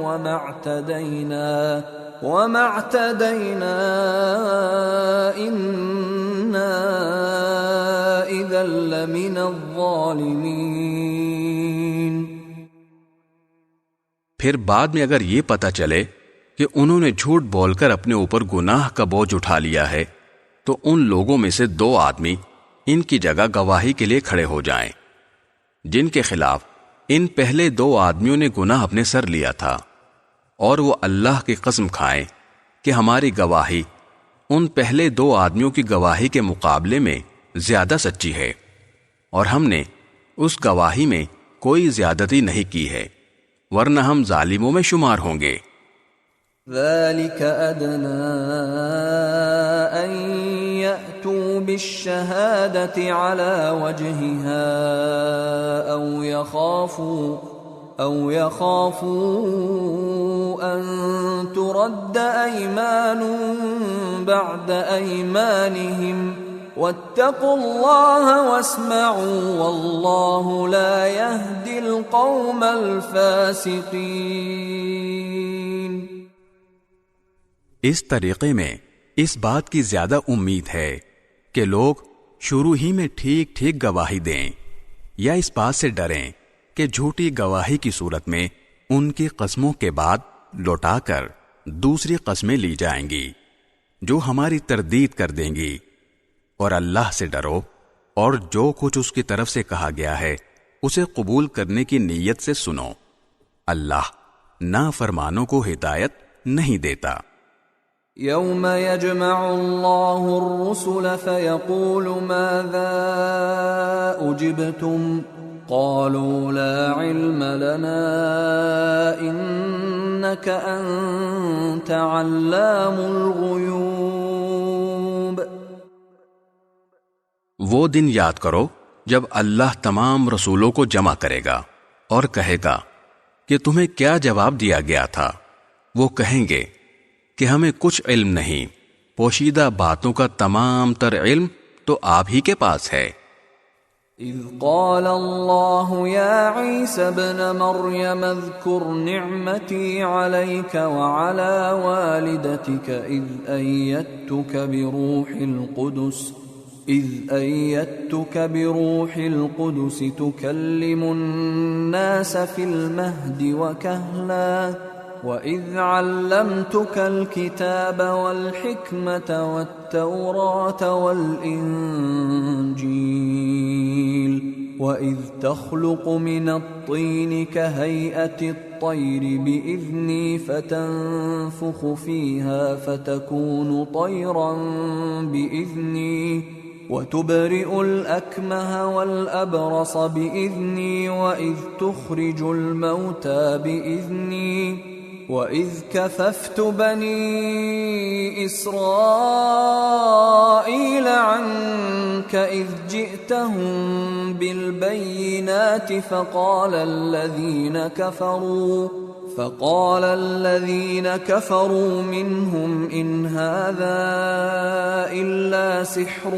وما اعتدينا إنا إذا لمن الظالمين۔ پھر بعد میں اگر یہ پتہ چلے کہ انہوں نے جھوٹ بول کر اپنے اوپر گناہ کا بوجھ اٹھا لیا ہے تو ان لوگوں میں سے دو آدمی ان کی جگہ گواہی کے لیے کھڑے ہو جائیں جن کے خلاف ان پہلے دو آدمیوں نے گناہ اپنے سر لیا تھا، اور وہ اللہ کی قسم کھائیں کہ ہماری گواہی ان پہلے دو آدمیوں کی گواہی کے مقابلے میں زیادہ سچی ہے، اور ہم نے اس گواہی میں کوئی زیادتی نہیں کی ہے، ورنہ ہم ظالموں میں شمار ہوں گے۔ ذلك أدنى أن يأتوا بالشهادة على وجهها أو يخافوا أن ترد أيمان بعد أيمانهم واتقوا الله واسمعوا والله لا يهدي القوم الفاسقين۔ اس طریقے میں اس بات کی زیادہ امید ہے کہ لوگ شروع ہی میں ٹھیک ٹھیک گواہی دیں، یا اس بات سے ڈریں کہ جھوٹی گواہی کی صورت میں ان کی قسموں کے بعد لوٹا کر دوسری قسمیں لی جائیں گی جو ہماری تردید کر دیں گی، اور اللہ سے ڈرو اور جو کچھ اس کی طرف سے کہا گیا ہے اسے قبول کرنے کی نیت سے سنو، اللہ نافرمانوں کو ہدایت نہیں دیتا۔ يوم يجمع الله الرسل فيقول ماذا أجبتم قالوا لا علم لنا إنك أنت علام الغيوب۔ وہ دن یاد کرو جب اللہ تمام رسولوں کو جمع کرے گا اور کہے گا کہ تمہیں کیا جواب دیا گیا تھا۔ وہ کہیں گے کہ ہمیں کچھ علم نہیں، پوشیدہ باتوں کا تمام تر علم تو آپ ہی کے پاس ہے۔ اذ قال اللہ یا عیسی ابن مریم اذکر نعمتی علیک وعلی والدتک اذ ایدتک بروح القدس تکلم الناس فی المہد وکہلا وَإِذْ عَلَّمْتُكَ الْكِتَابَ وَالْحِكْمَةَ وَالتَّوْرَاةَ وَالْإِنْجِيلَ وَإِذْ تَخْلُقُ مِنَ الطِّينِ كَهَيْئَةِ الطَّيْرِ بِإِذْنِي فَتَنفُخُ فِيهَا فَتَكُونُ طَيْرًا بِإِذْنِي وَتُبْرِئُ الْأَكْمَهَ وَالْأَبْرَصَ بِإِذْنِي وَإِذْ تُخْرِجُ الْمَوْتَى بِإِذْنِي وَإِذْ كَفَفْتُ بَنِي إِسْرَائِيلَ عَنْكَ إِذْ جِئْتَهُمْ بِالْبَيِّنَاتِ فقال الذين كفروا منهم إن هذا إلا سحر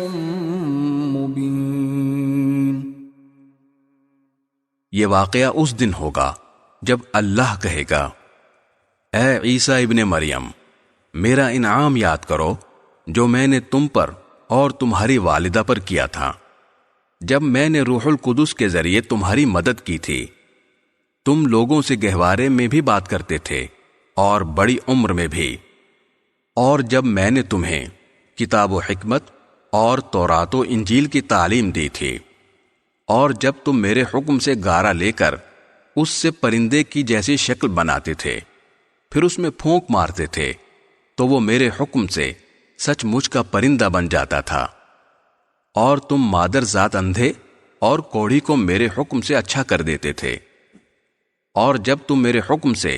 مبين۔ یہ واقعہ اس دن ہوگا جب اللہ کہے گا، اے عیسیٰ ابن مریم، میرا انعام یاد کرو جو میں نے تم پر اور تمہاری والدہ پر کیا تھا، جب میں نے روح القدس کے ذریعے تمہاری مدد کی تھی۔ تم لوگوں سے گہوارے میں بھی بات کرتے تھے اور بڑی عمر میں بھی، اور جب میں نے تمہیں کتاب و حکمت اور تورات و انجیل کی تعلیم دی تھی، اور جب تم میرے حکم سے گارا لے کر اس سے پرندے کی جیسی شکل بناتے تھے، پھر اس میں پھونک مارتے تھے تو وہ میرے حکم سے سچ مچ کا پرندہ بن جاتا تھا، اور تم مادر ذات اندھے اور کوڑھی کو میرے حکم سے اچھا کر دیتے تھے، اور جب تم میرے حکم سے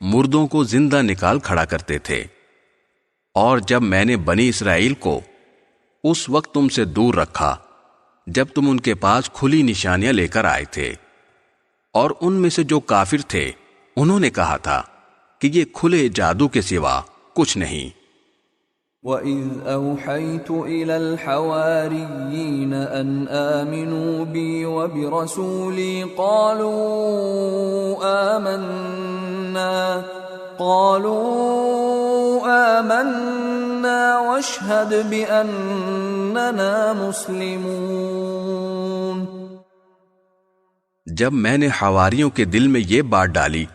مردوں کو زندہ نکال کھڑا کرتے تھے، اور جب میں نے بنی اسرائیل کو اس وقت تم سے دور رکھا جب تم ان کے پاس کھلی نشانیاں لے کر آئے تھے، اور ان میں سے جو کافر تھے انہوں نے کہا تھا کہ یہ کھلے جادو کے سوا کچھ نہیں۔ وَإِذْ أَوْحَيْتُ إِلَى الْحَوَارِيِّينَ أَنْ آمِنُوا بِي وَبِرَسُولِي قَالُوا آمَنَّا وَاشْهَدْ بِأَنَّنَا مُسْلِمُونَ۔ جب میں نے حواریوں کے دل میں یہ بات ڈالی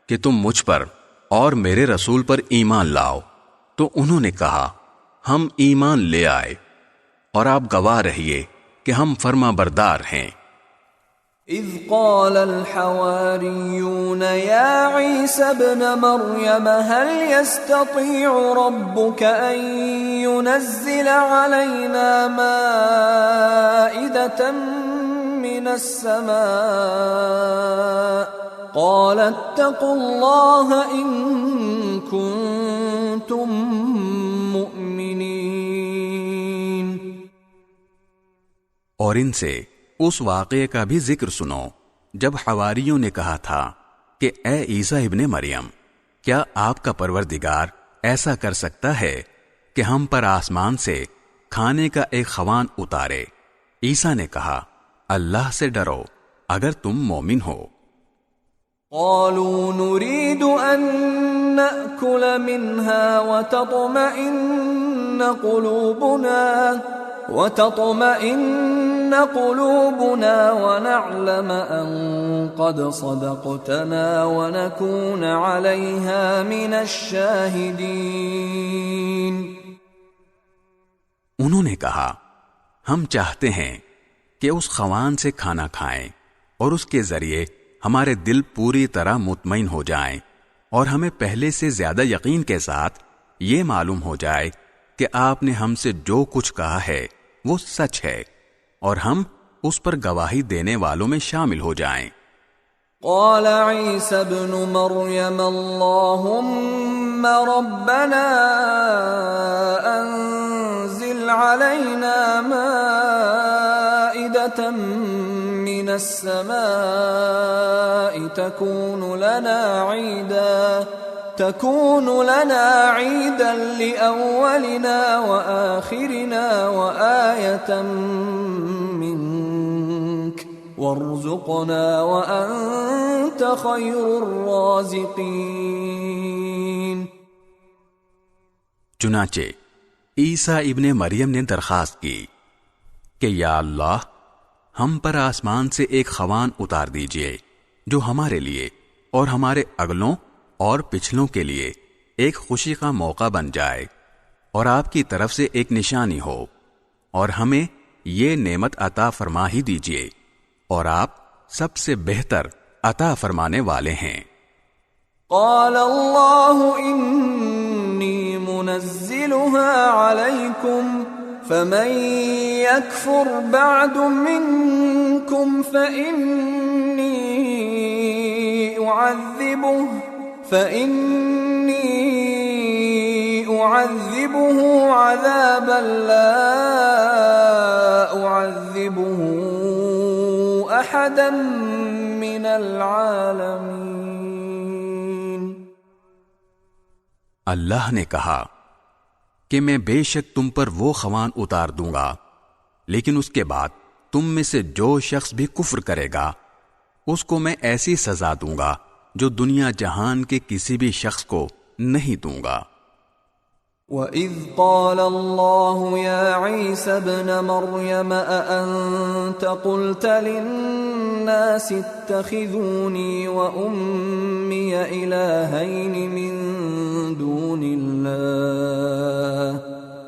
کہ تم مجھ پر اور میرے رسول پر ایمان لاؤ، تو انہوں نے کہا ہم ایمان لے آئے، اور آپ گواہ رہیے کہ ہم فرما بردار ہیں۔ اذ قال الحواریون یا عیسی ابن مریم هل يستطيع ربك ان ينزل علينا مائدة من من السماء قال اتقوا الله إن كنتم مؤمنين۔ اور ان سے اس واقعے کا بھی ذکر سنو جب حواریوں نے کہا تھا کہ اے عیسیٰ ابن مریم، کیا آپ کا پروردگار ایسا کر سکتا ہے کہ ہم پر آسمان سے کھانے کا ایک خوان اتارے؟ عیسیٰ نے کہا، اللہ سے ڈرو اگر تم مومن ہو۔ قالوا نريد أن نأكل منها وتطمئن قلوبنا ونعلم أن قد صدقتنا ونكون عليها من الشاهدين۔ انہوں نے کہا، ہم چاہتے ہیں کہ اس خوان سے کھانا کھائیں اور اس کے ذریعے ہمارے دل پوری طرح مطمئن ہو جائیں اور ہمیں پہلے سے زیادہ یقین کے ساتھ یہ معلوم ہو جائے کہ آپ نے ہم سے جو کچھ کہا ہے وہ سچ ہے اور ہم اس پر گواہی دینے والوں میں شامل ہو جائیں۔ قال عيسى ابن مريم اللهم ربنا أنزل علينا مائدة من السماء تكون لنا عيدا لأولنا وآخرنا وآية منك وارزقنا وأنت خير الرازقين۔ چنانچہ عیسیٰ ابن مریم نے درخواست کی کہ یا اللہ، ہم پر آسمان سے ایک خوان اتار دیجئے جو ہمارے لیے اور ہمارے اگلوں اور پچھلوں کے لیے ایک خوشی کا موقع بن جائے، اور آپ کی طرف سے ایک نشانی ہو، اور ہمیں یہ نعمت عطا فرما ہی دیجئے، اور آپ سب سے بہتر عطا فرمانے والے ہیں۔ قال اللہ انی منزلها علیکم فمن يكفر بعد منكم فإني أعذبه عذابا لا أعذبه أحدا من العالمين۔ اللہ نے کہا کہ میں بے شک تم پر وہ خوان اتار دوں گا، لیکن اس کے بعد تم میں سے جو شخص بھی کفر کرے گا اس کو میں ایسی سزا دوں گا جو دنیا جہان کے کسی بھی شخص کو نہیں دوں گا۔ وَإِذْ قَالَ اللَّهُ يَا عِيسَى ابْنَ مَرْيَمَ أَأَنْتَ قُلْتَ لِلنَّاسِ اتَّخِذُونِي وَأُمِّيَ إِلَٰهَيْنِ مِن دُونِ اللَّهِ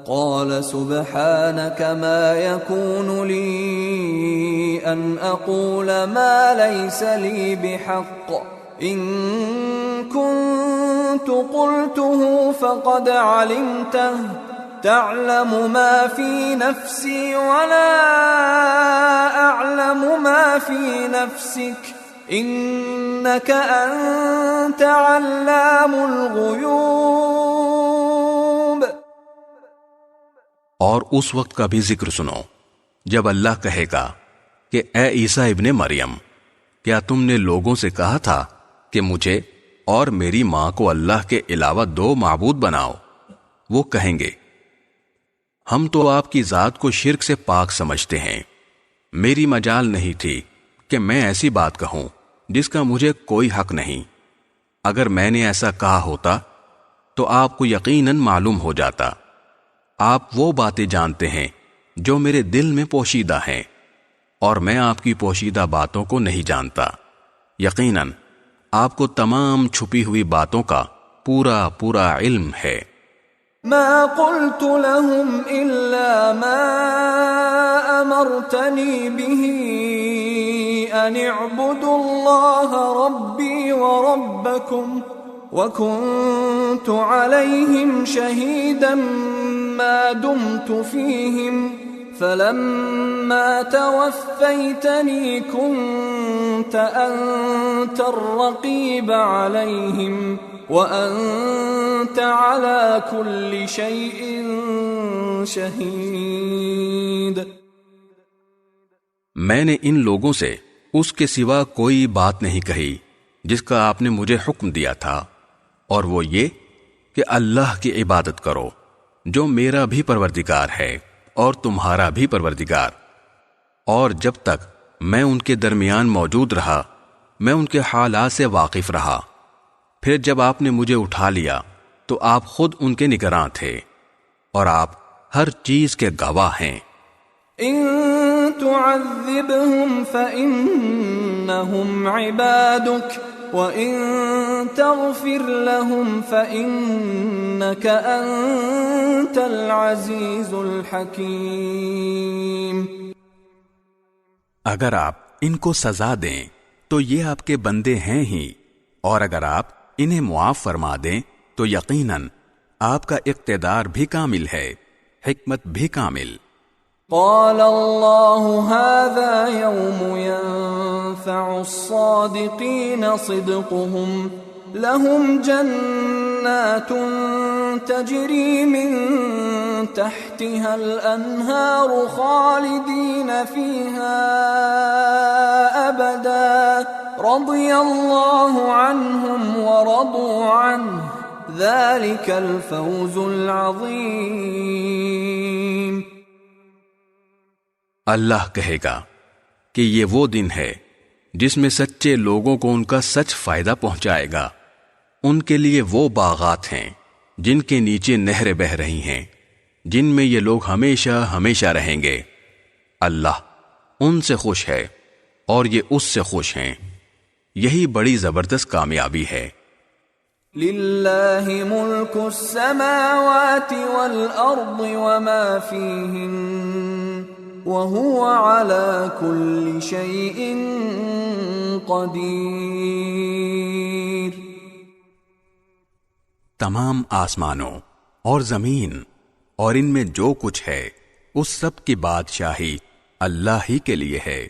قَالَ سُبْحَانَكَ مَا يَكُونُ لِي أَنْ أَقُولَ مَا لَيْسَ لِي بِحَقٍّ إِن كُنتُ قُلْتُهُ فَقَدْ عَلِمْتَهُ تَعْلَمُ مَا فِي نَفْسِي وَلَا أَعْلَمُ مَا فِي نَفْسِكَ إِنَّكَ أَنْتَ عَلَّامُ الْغُيُوبِ۔ اور اس وقت کا بھی ذکر سنو جب اللہ کہے گا کہ اے عیسیٰ ابن مریم، کیا تم نے لوگوں سے کہا تھا کہ مجھے اور میری ماں کو اللہ کے علاوہ دو معبود بناؤ؟ وہ کہیں گے، ہم تو آپ کی ذات کو شرک سے پاک سمجھتے ہیں، میری مجال نہیں تھی کہ میں ایسی بات کہوں جس کا مجھے کوئی حق نہیں۔ اگر میں نے ایسا کہا ہوتا تو آپ کو یقیناً معلوم ہو جاتا۔ آپ وہ باتیں جانتے ہیں جو میرے دل میں پوشیدہ ہیں، اور میں آپ کی پوشیدہ باتوں کو نہیں جانتا۔ یقیناً آپ کو تمام چھپی ہوئی باتوں کا پورا پورا علم ہے۔ ما قلت لهم إلا ما أمرتني به أن اعبدوا الله ربي وربكم وكنت عليهم شهيدا ما دمت فيهم فلما توفيتني كنت أنت الرقيب عليهم وأنت على كل شيء شهيد. میں نے ان لوگوں سے اس کے سوا کوئی بات نہیں کہی جس کا آپ نے مجھے حکم دیا تھا، اور وہ یہ کہ اللہ کی عبادت کرو جو میرا بھی پروردگار ہے اور تمہارا بھی پروردگار. اور جب تک میں ان کے درمیان موجود رہا میں ان کے حالات سے واقف رہا. پھر جب آپ نے مجھے اٹھا لیا تو آپ خود ان کے نگراں تھے اور آپ ہر چیز کے گواہ ہیں. ان تعذبهم فإنهم عبادك وَإِن تَغْفِرْ لَهُمْ فَإِنَّكَ أَنْتَ الْعَزِيزُ الْحَكِيمُ. اگر آپ ان کو سزا دیں تو یہ آپ کے بندے ہیں ہی، اور اگر آپ انہیں معاف فرما دیں تو یقیناً آپ کا اقتدار بھی کامل ہے، حکمت بھی کامل. قال الله هذا يوم ينفع الصادقين صدقهم لهم جنات تجري من تحتها الأنهار خالدين فيها أبدا رضي الله عنهم ورضوا عنه ذلك الفوز العظيم. اللہ کہے گا کہ یہ وہ دن ہے جس میں سچے لوگوں کو ان کا سچ فائدہ پہنچائے گا. ان کے لیے وہ باغات ہیں جن کے نیچے نہریں بہہ رہی ہیں، جن میں یہ لوگ ہمیشہ ہمیشہ رہیں گے. اللہ ان سے خوش ہے اور یہ اس سے خوش ہیں. یہی بڑی زبردست کامیابی ہے. للہ ملک السماوات والارض وما فیہن وَهُوَ عَلَى كُلِّ شَيْءٍ قَدِيرٌ. تمام آسمانوں اور زمین اور ان میں جو کچھ ہے اس سب کی بادشاہی اللہ ہی کے لیے ہے.